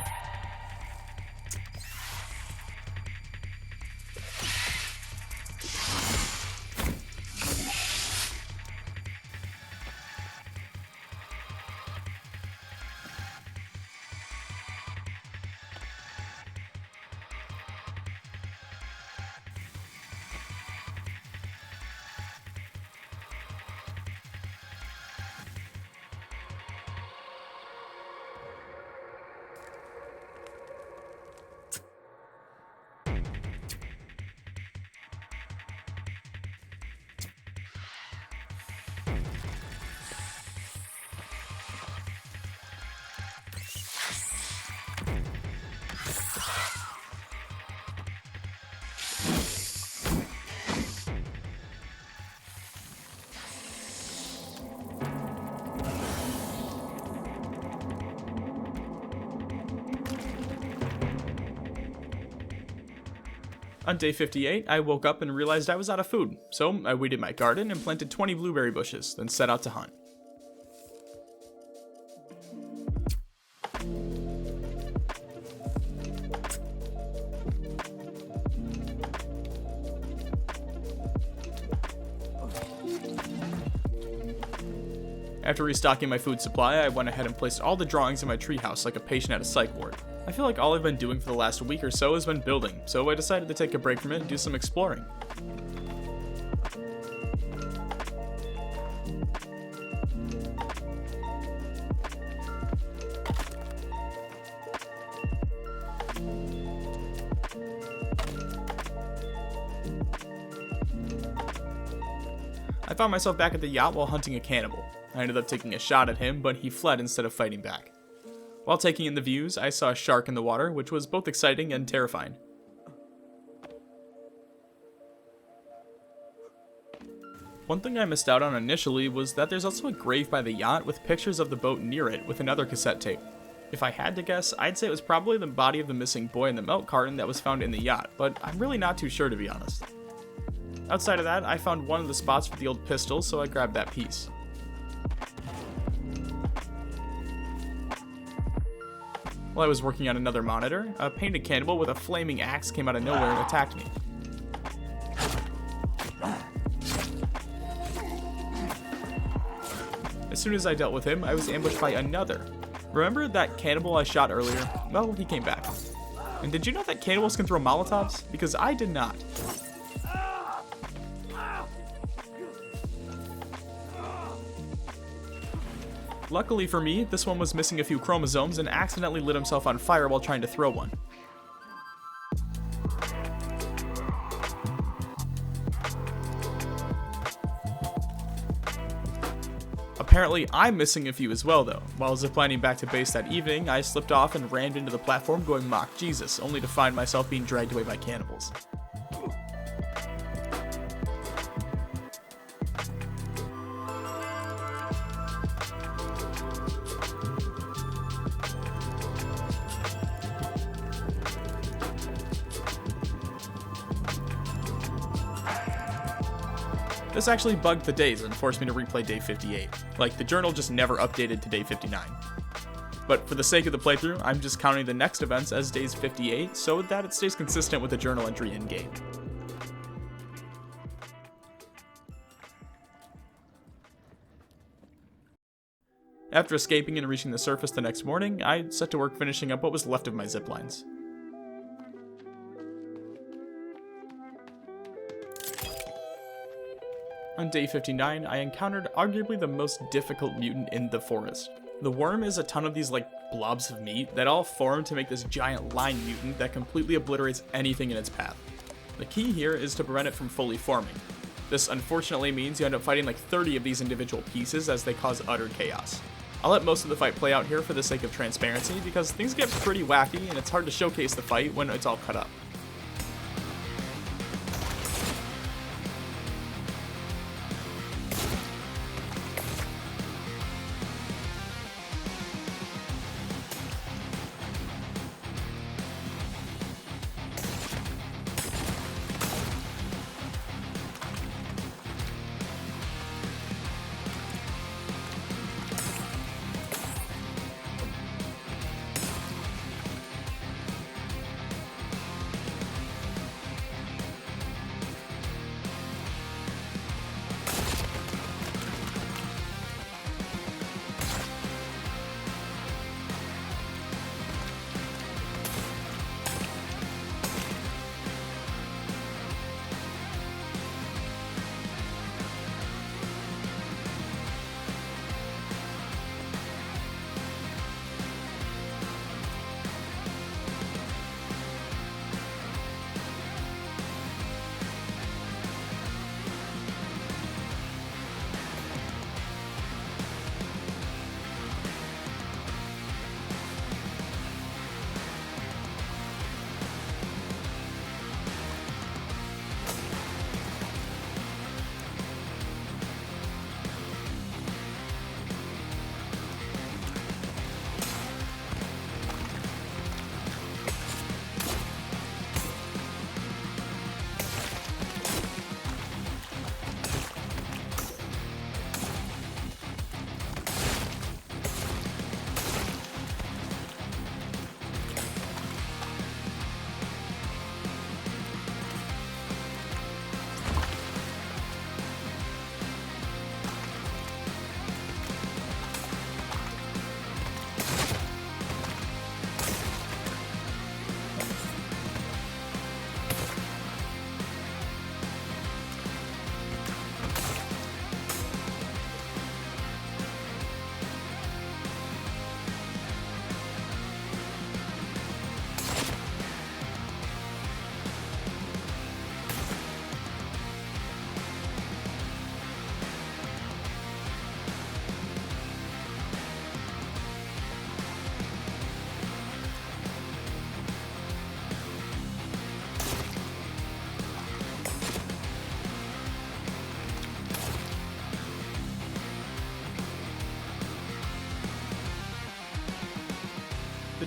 On day 58, I woke up and realized I was out of food, so I weeded my garden and planted 20 blueberry bushes, then set out to hunt. After restocking my food supply, I went ahead and placed all the drawings in my treehouse like a patient at a psych ward. I feel like all I've been doing for the last week or so has been building, so I decided to take a break from it and do some exploring. I found myself back at the yacht while hunting a cannibal. I ended up taking a shot at him, but he fled instead of fighting back. While taking in the views, I saw a shark in the water, which was both exciting and terrifying. One thing I missed out on initially was that there's also a grave by the yacht with pictures of the boat near it with another cassette tape. If I had to guess, I'd say it was probably the body of the missing boy in the milk carton that was found in the yacht, but I'm really not too sure to be honest. Outside of that, I found one of the spots for the old pistol, so I grabbed that piece. While I was working on another monitor, a painted cannibal with a flaming axe came out of nowhere and attacked me. As soon as I dealt with him, I was ambushed by another. Remember that cannibal I shot earlier? Well, he came back. And did you know that cannibals can throw Molotovs? Because I did not. Luckily for me, this one was missing a few chromosomes and accidentally lit himself on fire while trying to throw one. Apparently, I'm missing a few as well though. While ziplining back to base that evening, I slipped off and rammed into the platform going Mach Jesus, only to find myself being dragged away by cannibals. This actually bugged the days and forced me to replay day 58. Like, the journal just never updated to day 59. But for the sake of the playthrough, I'm just counting the next events as days 58 so that it stays consistent with the journal entry in-game. After escaping and reaching the surface the next morning, I set to work finishing up what was left of my ziplines. On day 59, I encountered arguably the most difficult mutant in the forest. The worm is a ton of these blobs of meat that all form to make this giant line mutant that completely obliterates anything in its path. The key here is to prevent it from fully forming. This unfortunately means you end up fighting 30 of these individual pieces as they cause utter chaos. I'll let most of the fight play out here for the sake of transparency because things get pretty wacky and it's hard to showcase the fight when it's all cut up.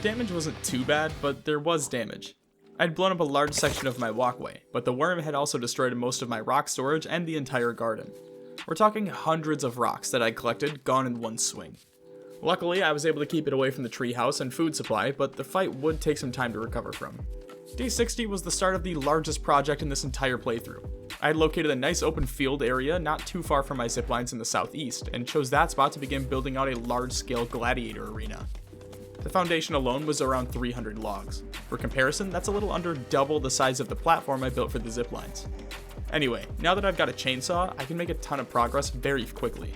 damage wasn't too bad, but there was damage. I'd blown up a large section of my walkway, but the worm had also destroyed most of my rock storage and the entire garden. We're talking hundreds of rocks that I'd collected, gone in one swing. Luckily, I was able to keep it away from the treehouse and food supply, but the fight would take some time to recover from. Day 60 was the start of the largest project in this entire playthrough. I had located a nice open field area not too far from my ziplines in the southeast, and chose that spot to begin building out a large-scale Gladiator arena. The foundation alone was around 300 logs. For comparison, that's a little under double the size of the platform I built for the ziplines. Anyway, now that I've got a chainsaw, I can make a ton of progress very quickly.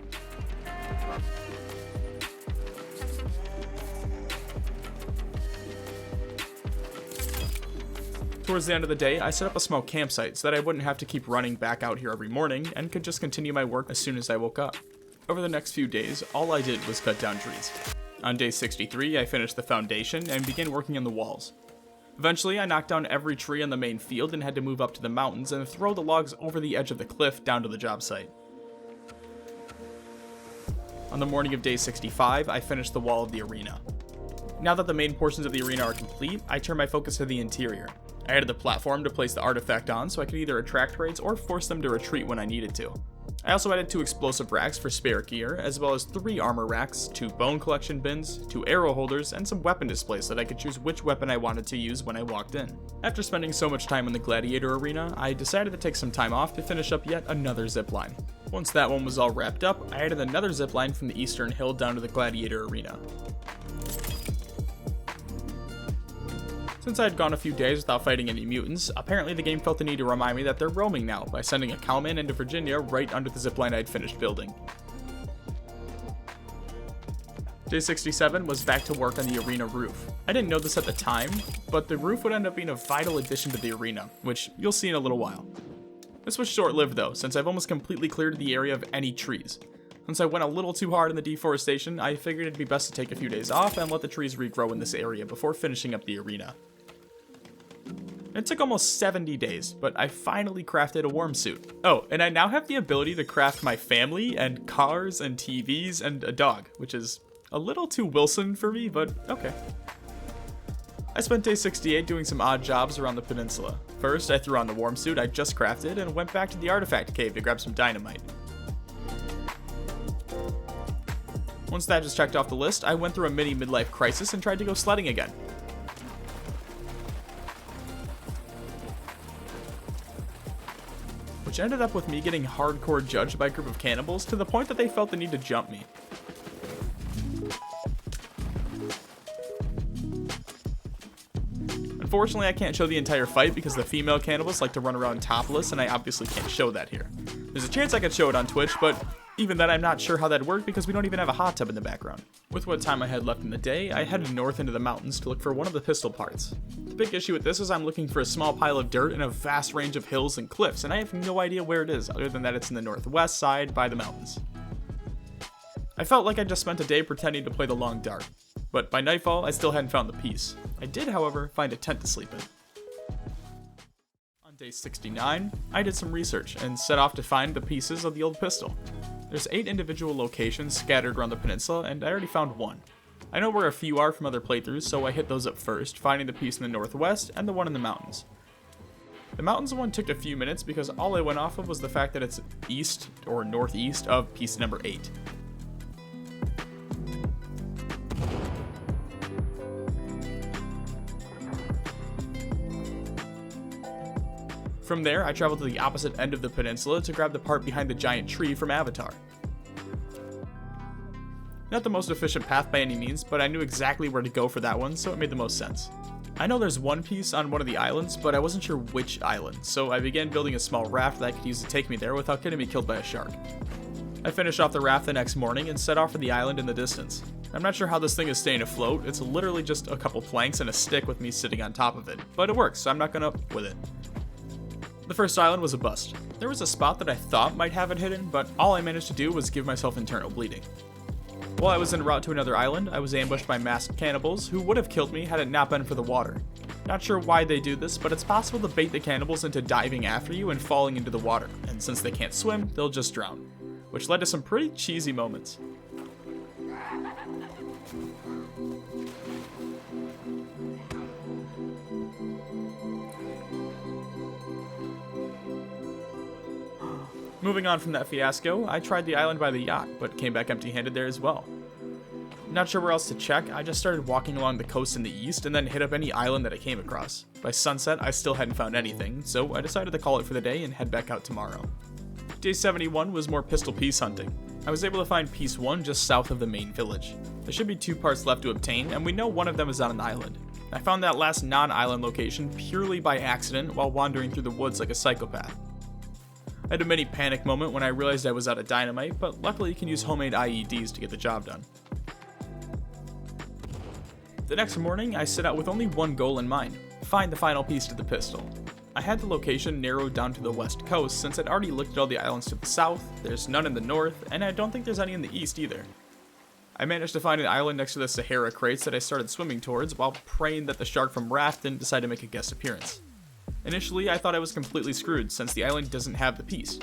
Towards the end of the day, I set up a small campsite so that I wouldn't have to keep running back out here every morning and could just continue my work as soon as I woke up. Over the next few days, all I did was cut down trees. On day 63, I finished the foundation and began working on the walls. Eventually, I knocked down every tree on the main field and had to move up to the mountains and throw the logs over the edge of the cliff down to the job site. On the morning of day 65, I finished the wall of the arena. Now that the main portions of the arena are complete, I turn my focus to the interior. I added the platform to place the artifact on so I could either attract raids or force them to retreat when I needed to. I also added 2 explosive racks for spare gear, as well as 3 armor racks, 2 bone collection bins, 2 arrow holders, and some weapon displays so that I could choose which weapon I wanted to use when I walked in. After spending so much time in the Gladiator arena, I decided to take some time off to finish up yet another zipline. Once that one was all wrapped up, I added another zipline from the eastern hill down to the Gladiator arena. Since I had gone a few days without fighting any mutants, apparently the game felt the need to remind me that they're roaming now by sending a cowman into Virginia right under the zipline I'd finished building. Day 67 was back to work on the arena roof. I didn't know this at the time, but the roof would end up being a vital addition to the arena, which you'll see in a little while. This was short-lived though, since I've almost completely cleared the area of any trees. Since I went a little too hard in the deforestation, I figured it'd be best to take a few days off and let the trees regrow in this area before finishing up the arena. It took almost 70 days, but I finally crafted a worm suit. Oh, and I now have the ability to craft my family, and cars, and TVs, and a dog, which is a little too Wilson for me, but okay. I spent day 68 doing some odd jobs around the peninsula. First, I threw on the worm suit I just crafted and went back to the artifact cave to grab some dynamite. Once that just checked off the list, I went through a mini midlife crisis and tried to go sledding again. Which ended up with me getting hardcore judged by a group of cannibals to the point that they felt the need to jump me. Unfortunately, I can't show the entire fight because the female cannibals like to run around topless, and I obviously can't show that here. There's a chance I could show it on Twitch, but even then I'm not sure how that'd work because we don't even have a hot tub in the background. With what time I had left in the day, I headed north into the mountains to look for one of the pistol parts. The big issue with this is I'm looking for a small pile of dirt in a vast range of hills and cliffs, and I have no idea where it is, other than that it's in the northwest side by the mountains. I felt like I just spent a day pretending to play the long dark, but by nightfall I still hadn't found the piece. I did, however, find a tent to sleep in. On day 69, I did some research and set off to find the pieces of the old pistol. There's 8 individual locations scattered around the peninsula, and I already found one. I know where a few are from other playthroughs, so I hit those up first, finding the piece in the northwest and the one in the mountains. The mountains one took a few minutes because all I went off of was the fact that it's east or northeast of piece number 8. From there, I traveled to the opposite end of the peninsula to grab the part behind the giant tree from Avatar. Not the most efficient path by any means, but I knew exactly where to go for that one, so it made the most sense. I know there's one piece on one of the islands, but I wasn't sure which island, so I began building a small raft that I could use to take me there without getting me killed by a shark. I finished off the raft the next morning and set off for the island in the distance. I'm not sure how this thing is staying afloat, it's literally just a couple planks and a stick with me sitting on top of it, but it works, so I'm not gonna with it. The first island was a bust. There was a spot that I thought might have it hidden, but all I managed to do was give myself internal bleeding. While I was en route to another island, I was ambushed by masked cannibals who would have killed me had it not been for the water. Not sure why they do this, but it's possible to bait the cannibals into diving after you and falling into the water, and since they can't swim, they'll just drown. Which led to some pretty cheesy moments. Moving on from that fiasco, I tried the island by the yacht, but came back empty-handed there as well. Not sure where else to check, I just started walking along the coast in the east and then hit up any island that I came across. By sunset, I still hadn't found anything, so I decided to call it for the day and head back out tomorrow. Day 71 was more pistol piece hunting. I was able to find piece 1 just south of the main village. There should be 2 parts left to obtain, and we know one of them is on an island. I found that last non-island location purely by accident while wandering through the woods like a psychopath. I had a mini panic moment when I realized I was out of dynamite, but luckily you can use homemade IEDs to get the job done. The next morning, I set out with only one goal in mind: find the final piece to the pistol. I had the location narrowed down to the west coast since I'd already looked at all the islands to the south, there's none in the north, and I don't think there's any in the east either. I managed to find an island next to the Sahara crates that I started swimming towards while praying that the shark from Raft didn't decide to make a guest appearance. Initially, I thought I was completely screwed since the island doesn't have the piece,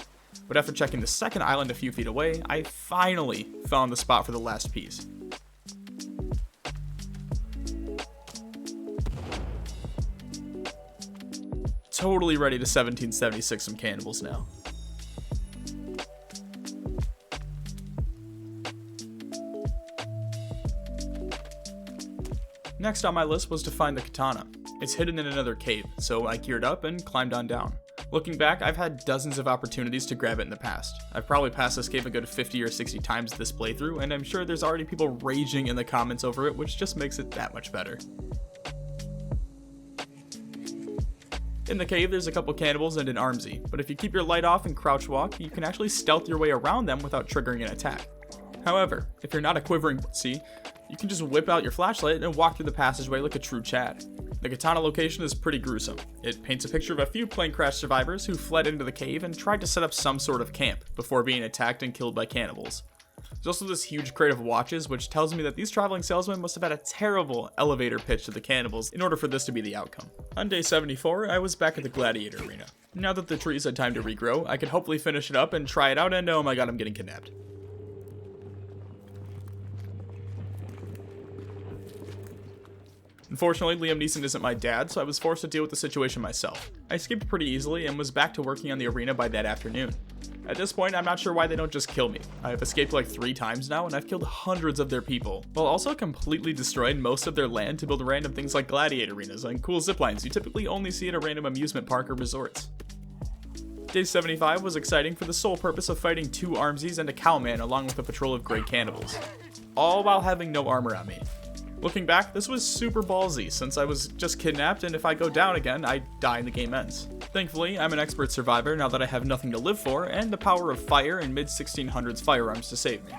but after checking the second island a few feet away, I finally found the spot for the last piece. Totally ready to 1776 some cannibals now. Next on my list was to find the katana. It's hidden in another cave, so I geared up and climbed on down. Looking back, I've had dozens of opportunities to grab it in the past. I've probably passed this cave a good 50 or 60 times this playthrough, and I'm sure there's already people raging in the comments over it, which just makes it that much better. In the cave, there's a couple cannibals and an armsy, but if you keep your light off and crouch walk, you can actually stealth your way around them without triggering an attack. However, if you're not a quivering pussy, you can just whip out your flashlight and walk through the passageway like a true Chad. The katana location is pretty gruesome. It paints a picture of a few plane crash survivors who fled into the cave and tried to set up some sort of camp before being attacked and killed by cannibals. There's also this huge crate of watches, which tells me that these traveling salesmen must have had a terrible elevator pitch to the cannibals in order for this to be the outcome. On day 74, I was back at the Gladiator arena. Now that the trees had time to regrow, I could hopefully finish it up and try it out, and oh my god, I'm getting kidnapped. Unfortunately, Liam Neeson isn't my dad, so I was forced to deal with the situation myself. I escaped pretty easily and was back to working on the arena by that afternoon. At this point, I'm not sure why they don't just kill me. I've escaped like 3 times now, and I've killed hundreds of their people, while also completely destroying most of their land to build random things like gladiator arenas and cool ziplines you typically only see at a random amusement park or resorts. Day 75 was exciting for the sole purpose of fighting 2 armsies and a cowman along with a patrol of grey cannibals, all while having no armor on me. Looking back, this was super ballsy since I was just kidnapped, and if I go down again, I die and the game ends. Thankfully, I'm an expert survivor now that I have nothing to live for and the power of fire and mid-1600s firearms to save me.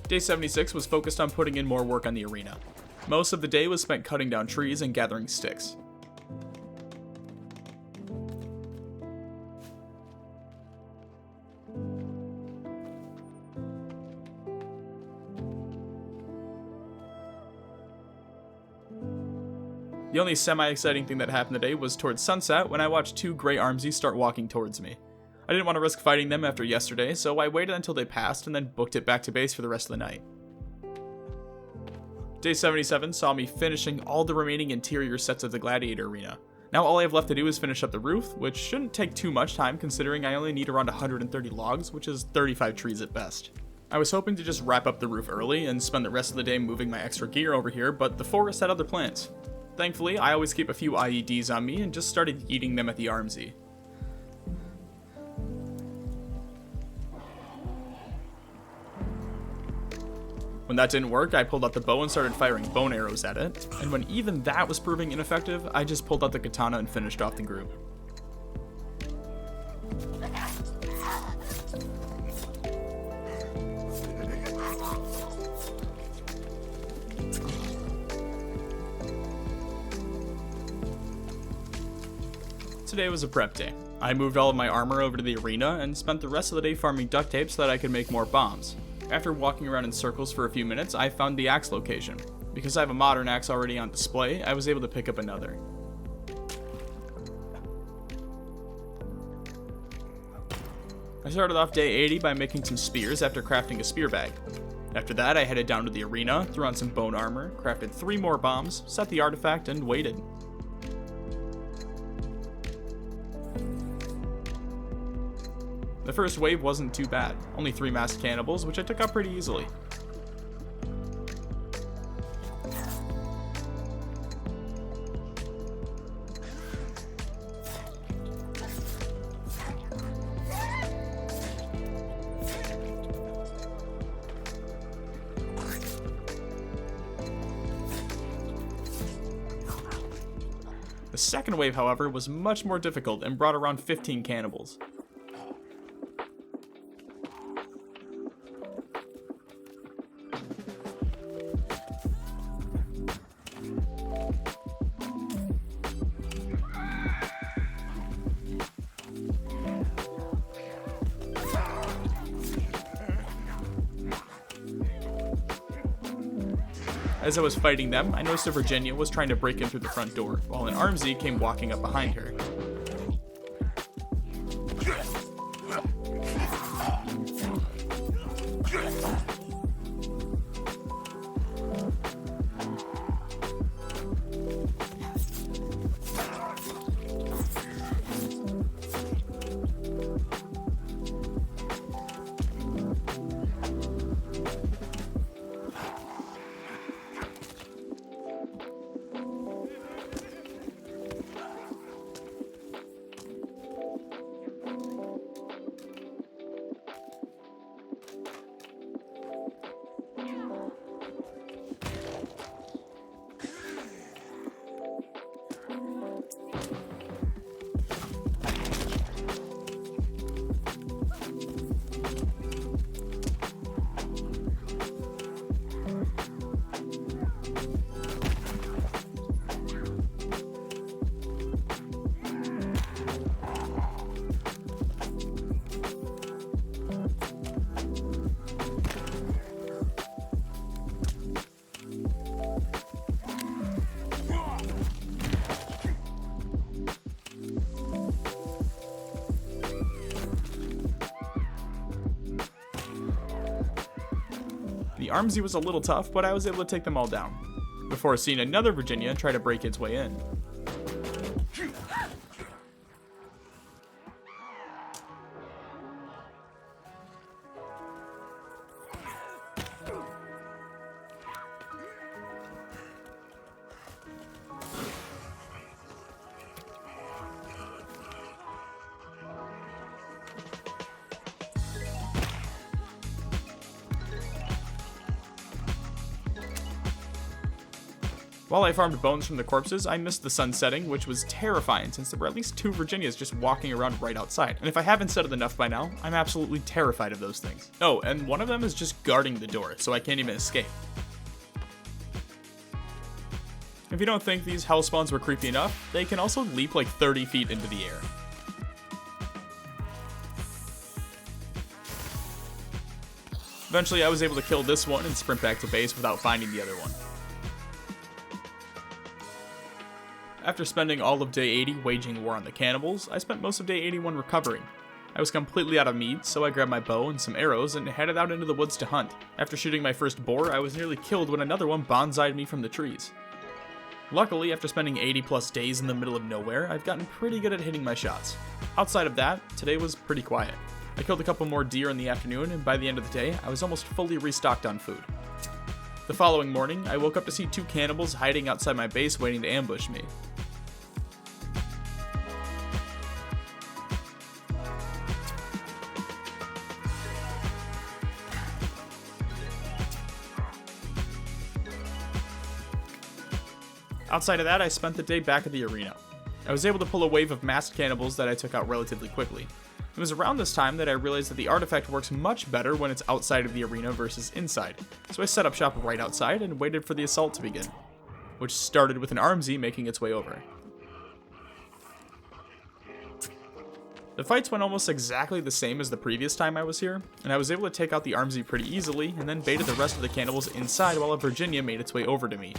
Day 76 was focused on putting in more work on the arena. Most of the day was spent cutting down trees and gathering sticks. The only semi-exciting thing that happened today was towards sunset when I watched two gray armsies start walking towards me. I didn't want to risk fighting them after yesterday, so I waited until they passed and then booked it back to base for the rest of the night. Day 77 saw me finishing all the remaining interior sets of the Gladiator arena. Now all I have left to do is finish up the roof, which shouldn't take too much time considering I only need around 130 logs, which is 35 trees at best. I was hoping to just wrap up the roof early and spend the rest of the day moving my extra gear over here, but the forest had other plans. Thankfully, I always keep a few IEDs on me and just started eating them at the armsy. When that didn't work, I pulled out the bow and started firing bone arrows at it, and when even that was proving ineffective, I just pulled out the katana and finished off the group. Today was a prep day. I moved all of my armor over to the arena and spent the rest of the day farming duct tape so that I could make more bombs. After walking around in circles for a few minutes, I found the axe location. Because I have a modern axe already on display, I was able to pick up another. I started off day 80 by making some spears after crafting a spear bag. After that, I headed down to the arena, threw on some bone armor, crafted 3 more bombs, set the artifact, and waited. The first wave wasn't too bad, only 3 masked cannibals, which I took out pretty easily. The second wave, however, was much more difficult and brought around 15 cannibals. As I was fighting them, I noticed a Virginia was trying to break in through the front door, while an armsy came walking up behind her. The armsy was a little tough, but I was able to take them all down, before seeing another Virginia try to break its way in. While I farmed bones from the corpses, I missed the sun setting, which was terrifying since there were at least 2 Virginias just walking around right outside. And if I haven't said it enough by now, I'm absolutely terrified of those things. Oh, and one of them is just guarding the door, so I can't even escape. If you don't think these hell spawns were creepy enough, they can also leap like 30 feet into the air. Eventually, I was able to kill this one and sprint back to base without finding the other one. After spending all of day 80 waging war on the cannibals, I spent most of day 81 recovering. I was completely out of meat, so I grabbed my bow and some arrows and headed out into the woods to hunt. After shooting my first boar, I was nearly killed when another one bonsai'd me from the trees. Luckily, after spending 80 plus days in the middle of nowhere, I've gotten pretty good at hitting my shots. Outside of that, today was pretty quiet. I killed a couple more deer in the afternoon, and by the end of the day, I was almost fully restocked on food. The following morning, I woke up to see 2 cannibals hiding outside my base waiting to ambush me. Outside of that, I spent the day back at the arena. I was able to pull a wave of masked cannibals that I took out relatively quickly. It was around this time that I realized that the artifact works much better when it's outside of the arena versus inside, so I set up shop right outside and waited for the assault to begin, which started with an armsy making its way over. The fights went almost exactly the same as the previous time I was here, and I was able to take out the armsy pretty easily and then baited the rest of the cannibals inside while a Virginia made its way over to me.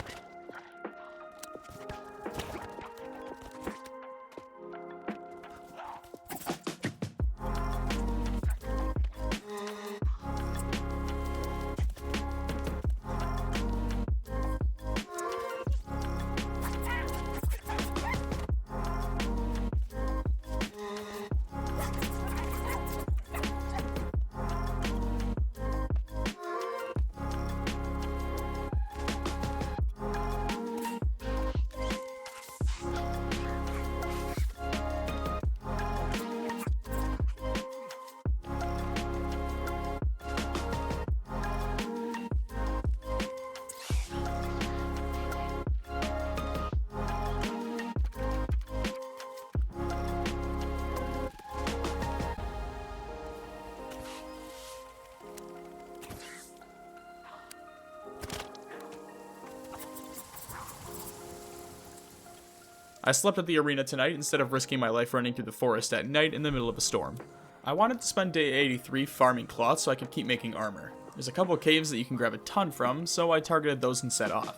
I slept at the arena tonight instead of risking my life running through the forest at night in the middle of a storm. I wanted to spend day 83 farming cloth so I could keep making armor. There's a couple of caves that you can grab a ton from, so I targeted those and set off.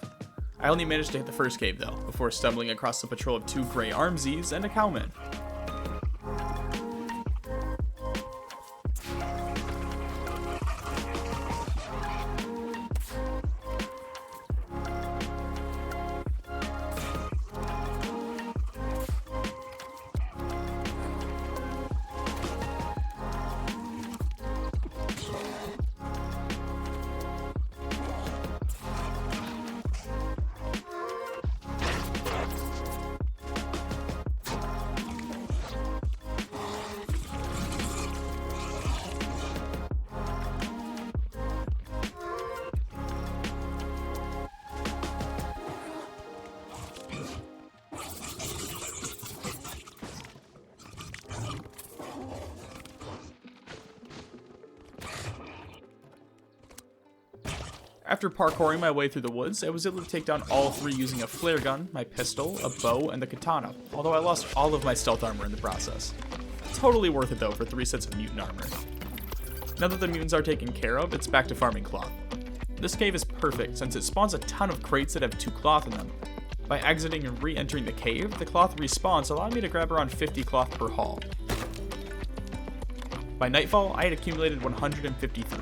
I only managed to hit the first cave though, before stumbling across a patrol of 2 gray armsies and a cowman. After parkouring my way through the woods, I was able to take down all 3 using a flare gun, my pistol, a bow, and the katana, although I lost all of my stealth armor in the process. Totally worth it though for 3 sets of mutant armor. Now that the mutants are taken care of, it's back to farming cloth. This cave is perfect since it spawns a ton of crates that have 2 cloth in them. By exiting and re-entering the cave, the cloth respawns, allowing me to grab around 50 cloth per haul. By nightfall, I had accumulated 153.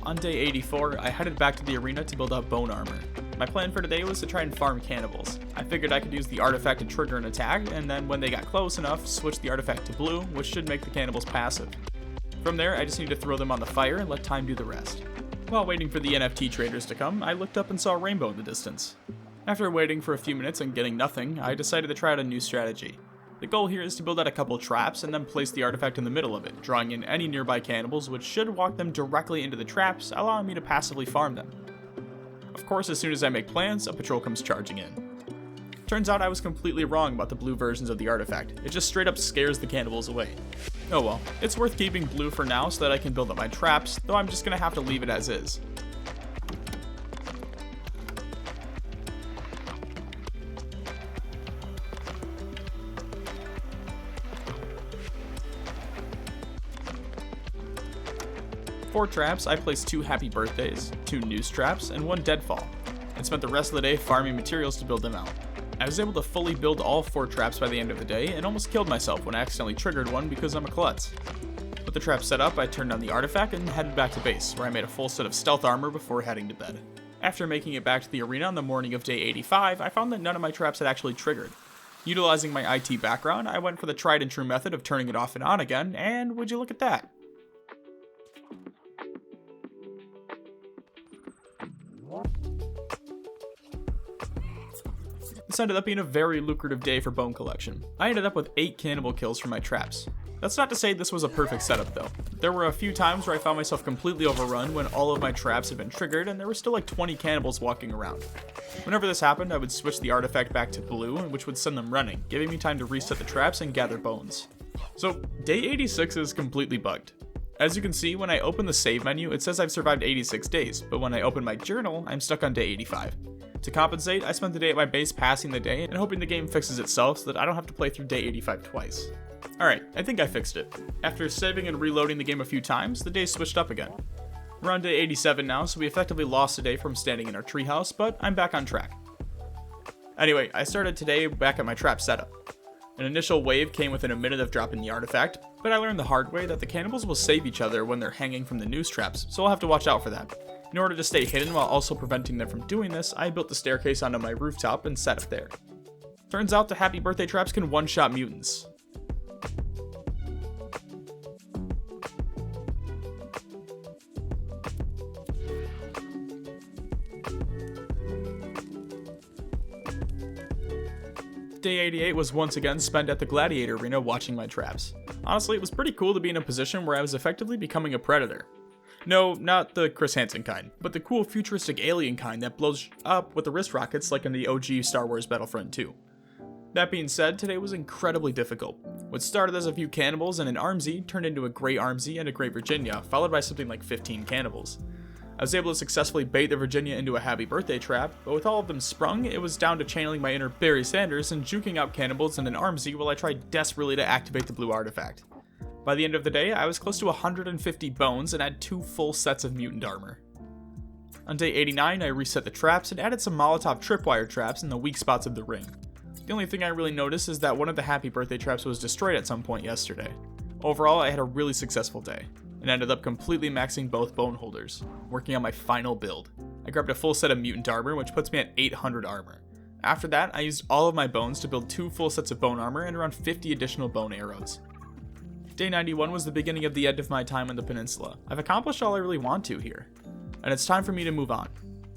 On day 84, I headed back to the arena to build up bone armor. My plan for today was to try and farm cannibals. I figured I could use the artifact to trigger an attack, and then when they got close enough, switch the artifact to blue, which should make the cannibals passive. From there, I just need to throw them on the fire and let time do the rest. While waiting for the NFT traders to come, I looked up and saw a rainbow in the distance. After waiting for a few minutes and getting nothing, I decided to try out a new strategy. The goal here is to build out a couple traps and then place the artifact in the middle of it, drawing in any nearby cannibals, which should walk them directly into the traps, allowing me to passively farm them. Of course, as soon as I make plans, a patrol comes charging in. Turns out I was completely wrong about the blue versions of the artifact. It just straight up scares the cannibals away. Oh well, it's worth keeping blue for now so that I can build up my traps, though I'm just gonna have to leave it as is. For traps, I placed 2 happy birthdays, 2 noose traps, and 1 deadfall, and spent the rest of the day farming materials to build them out. I was able to fully build all 4 traps by the end of the day, and almost killed myself when I accidentally triggered one because I'm a klutz. With the trap set up, I turned on the artifact and headed back to base, where I made a full set of stealth armor before heading to bed. After making it back to the arena on the morning of day 85, I found that none of my traps had actually triggered. Utilizing my IT background, I went for the tried and true method of turning it off and on again, and would you look at that? This ended up being a very lucrative day for bone collection. I ended up with 8 cannibal kills for my traps. That's not to say this was a perfect setup though. There were a few times where I found myself completely overrun when all of my traps had been triggered and there were still like 20 cannibals walking around. Whenever this happened, I would switch the artifact back to blue, which would send them running, giving me time to reset the traps and gather bones. So day 86 is completely bugged. As you can see, when I open the save menu, it says I've survived 86 days, but when I open my journal, I'm stuck on day 85. To compensate, I spent the day at my base passing the day and hoping the game fixes itself so that I don't have to play through day 85 twice. Alright, I think I fixed it. After saving and reloading the game a few times, the days switched up again. We're on day 87 now, so we effectively lost a day from standing in our treehouse, but I'm back on track. Anyway, I started today back at my trap setup. An initial wave came within a minute of dropping the artifact, but I learned the hard way that the cannibals will save each other when they're hanging from the noose traps, so I'll have to watch out for that. In order to stay hidden while also preventing them from doing this, I built the staircase onto my rooftop and set it there. Turns out the happy birthday traps can one-shot mutants. Day 88 was once again spent at the Gladiator arena watching my traps. Honestly, it was pretty cool to be in a position where I was effectively becoming a predator. No, not the Chris Hansen kind, but the cool futuristic alien kind that blows up with the wrist rockets like in the OG Star Wars Battlefront 2. That being said, today was incredibly difficult. What started as a few cannibals and an armsy turned into a Grey Armsy and a Grey Virginia, followed by something like 15 cannibals. I was able to successfully bait the Virginia into a happy birthday trap, but with all of them sprung, it was down to channeling my inner Barry Sanders and juking out cannibals and an armsy while I tried desperately to activate the blue artifact. By the end of the day, I was close to 150 bones and had 2 full sets of mutant armor. On day 89, I reset the traps and added some Molotov tripwire traps in the weak spots of the ring. The only thing I really noticed is that one of the happy birthday traps was destroyed at some point yesterday. Overall, I had a really successful day, and ended up completely maxing both bone holders, working on my final build. I grabbed a full set of mutant armor, which puts me at 800 armor. After that, I used all of my bones to build 2 full sets of bone armor and around 50 additional bone arrows. Day 91 was the beginning of the end of my time on the peninsula. I've accomplished all I really want to here, and it's time for me to move on.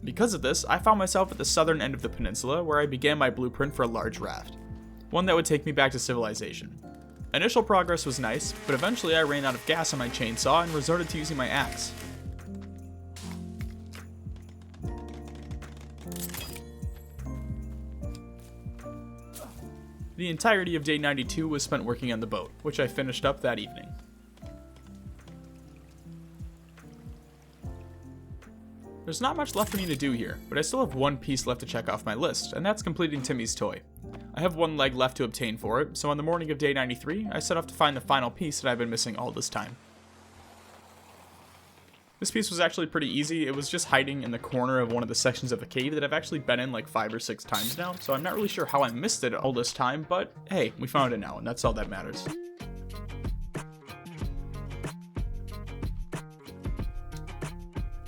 Because of this, I found myself at the southern end of the peninsula where I began my blueprint for a large raft, one that would take me back to civilization. Initial progress was nice, but eventually I ran out of gas on my chainsaw and resorted to using my axe. The entirety of day 92 was spent working on the boat, which I finished up that evening. There's not much left for me to do here, but I still have one piece left to check off my list, and that's completing Timmy's toy. I have one leg left to obtain for it, so on the morning of day 93, I set off to find the final piece that I've been missing all this time. This piece was actually pretty easy. It was just hiding in the corner of one of the sections of the cave that I've actually been in like 5 or 6 times now, so I'm not really sure how I missed it all this time, but hey, we found it now, and that's all that matters.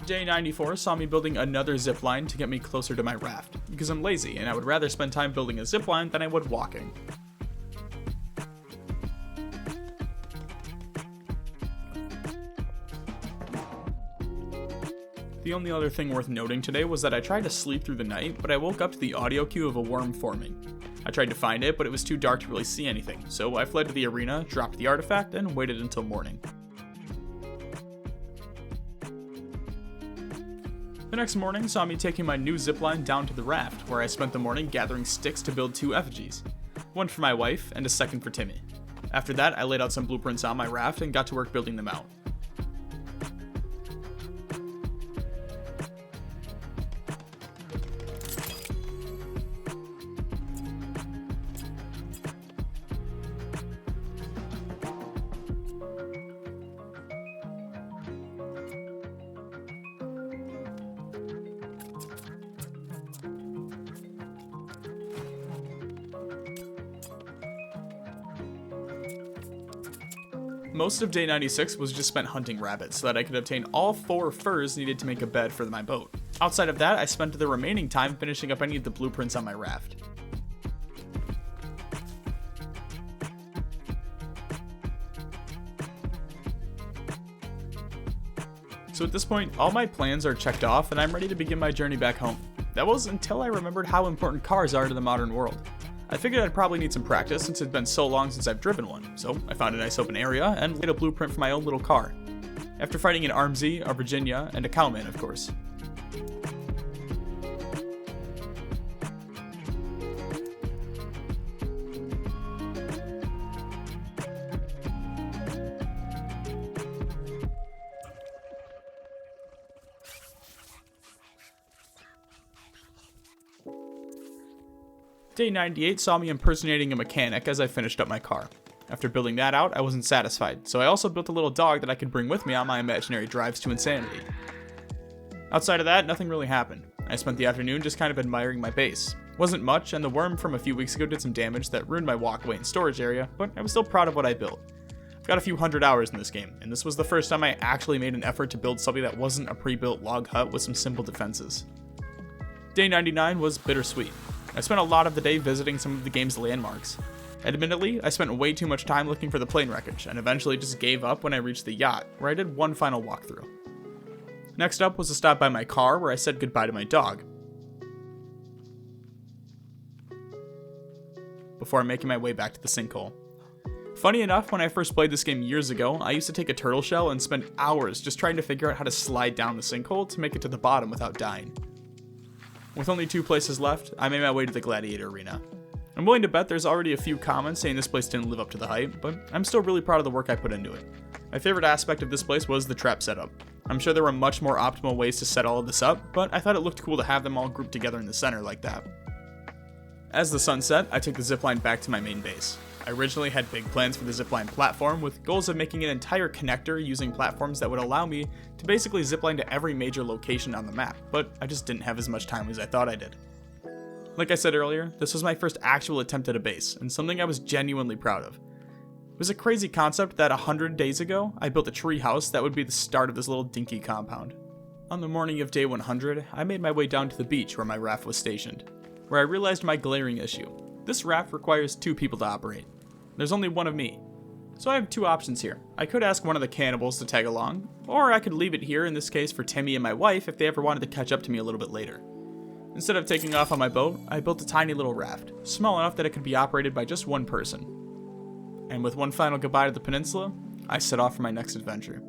Day 94 saw me building another zipline to get me closer to my raft, because I'm lazy and I would rather spend time building a zipline than I would walking. The only other thing worth noting today was that I tried to sleep through the night, but I woke up to the audio cue of a worm forming. I tried to find it, but it was too dark to really see anything, so I fled to the arena, dropped the artifact, and waited until morning. The next morning saw me taking my new zipline down to the raft, where I spent the morning gathering sticks to build 2 effigies. One for my wife, and a second for Timmy. After that, I laid out some blueprints on my raft and got to work building them out. Most of day 96 was just spent hunting rabbits so that I could obtain all 4 furs needed to make a bed for my boat. Outside of that, I spent the remaining time finishing up any of the blueprints on my raft. So at this point, all my plans are checked off and I'm ready to begin my journey back home. That was until I remembered how important cars are to the modern world. I figured I'd probably need some practice since it's been so long since I've driven one, so I found a nice open area and laid a blueprint for my own little car. After fighting an Armsy, a Virginia, and a Cowman, of course. Day 98 saw me impersonating a mechanic as I finished up my car. After building that out, I wasn't satisfied, so I also built a little dog that I could bring with me on my imaginary drives to insanity. Outside of that, nothing really happened. I spent the afternoon just kind of admiring my base. Wasn't much, and the worm from a few weeks ago did some damage that ruined my walkway and storage area, but I was still proud of what I built. I've got a few hundred hours in this game, and this was the first time I actually made an effort to build something that wasn't a pre-built log hut with some simple defenses. Day 99 was bittersweet. I spent a lot of the day visiting some of the game's landmarks. Admittedly, I spent way too much time looking for the plane wreckage, and eventually just gave up when I reached the yacht, where I did one final walkthrough. Next up was a stop by my car, where I said goodbye to my dog, before making my way back to the sinkhole. Funny enough, when I first played this game years ago, I used to take a turtle shell and spend hours just trying to figure out how to slide down the sinkhole to make it to the bottom without dying. With only 2 places left, I made my way to the Gladiator arena. I'm willing to bet there's already a few comments saying this place didn't live up to the hype, but I'm still really proud of the work I put into it. My favorite aspect of this place was the trap setup. I'm sure there were much more optimal ways to set all of this up, but I thought it looked cool to have them all grouped together in the center like that. As the sun set, I took the zipline back to my main base. I originally had big plans for the zipline platform, with goals of making an entire connector using platforms that would allow me to basically zipline to every major location on the map, but I just didn't have as much time as I thought I did. Like I said earlier, this was my first actual attempt at a base, and something I was genuinely proud of. It was a crazy concept that 100 days ago, I built a tree house that would be the start of this little dinky compound. On the morning of day 100, I made my way down to the beach where my raft was stationed, where I realized my glaring issue. This raft requires 2 people to operate. There's only one of me. So I have 2 options here. I could ask one of the cannibals to tag along, or I could leave it here, in this case for Timmy and my wife if they ever wanted to catch up to me a little bit later. Instead of taking off on my boat, I built a tiny little raft, small enough that it could be operated by just one person. And with one final goodbye to the peninsula, I set off for my next adventure.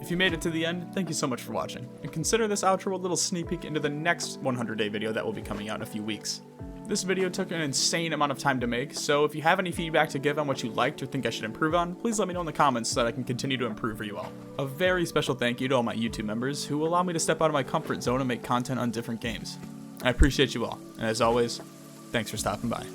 If you made it to the end, thank you so much for watching, and consider this outro a little sneak peek into the next 100-day video that will be coming out in a few weeks. This video took an insane amount of time to make, so if you have any feedback to give on what you liked or think I should improve on, please let me know in the comments so that I can continue to improve for you all. A very special thank you to all my YouTube members who allow me to step out of my comfort zone and make content on different games. I appreciate you all, and as always, thanks for stopping by.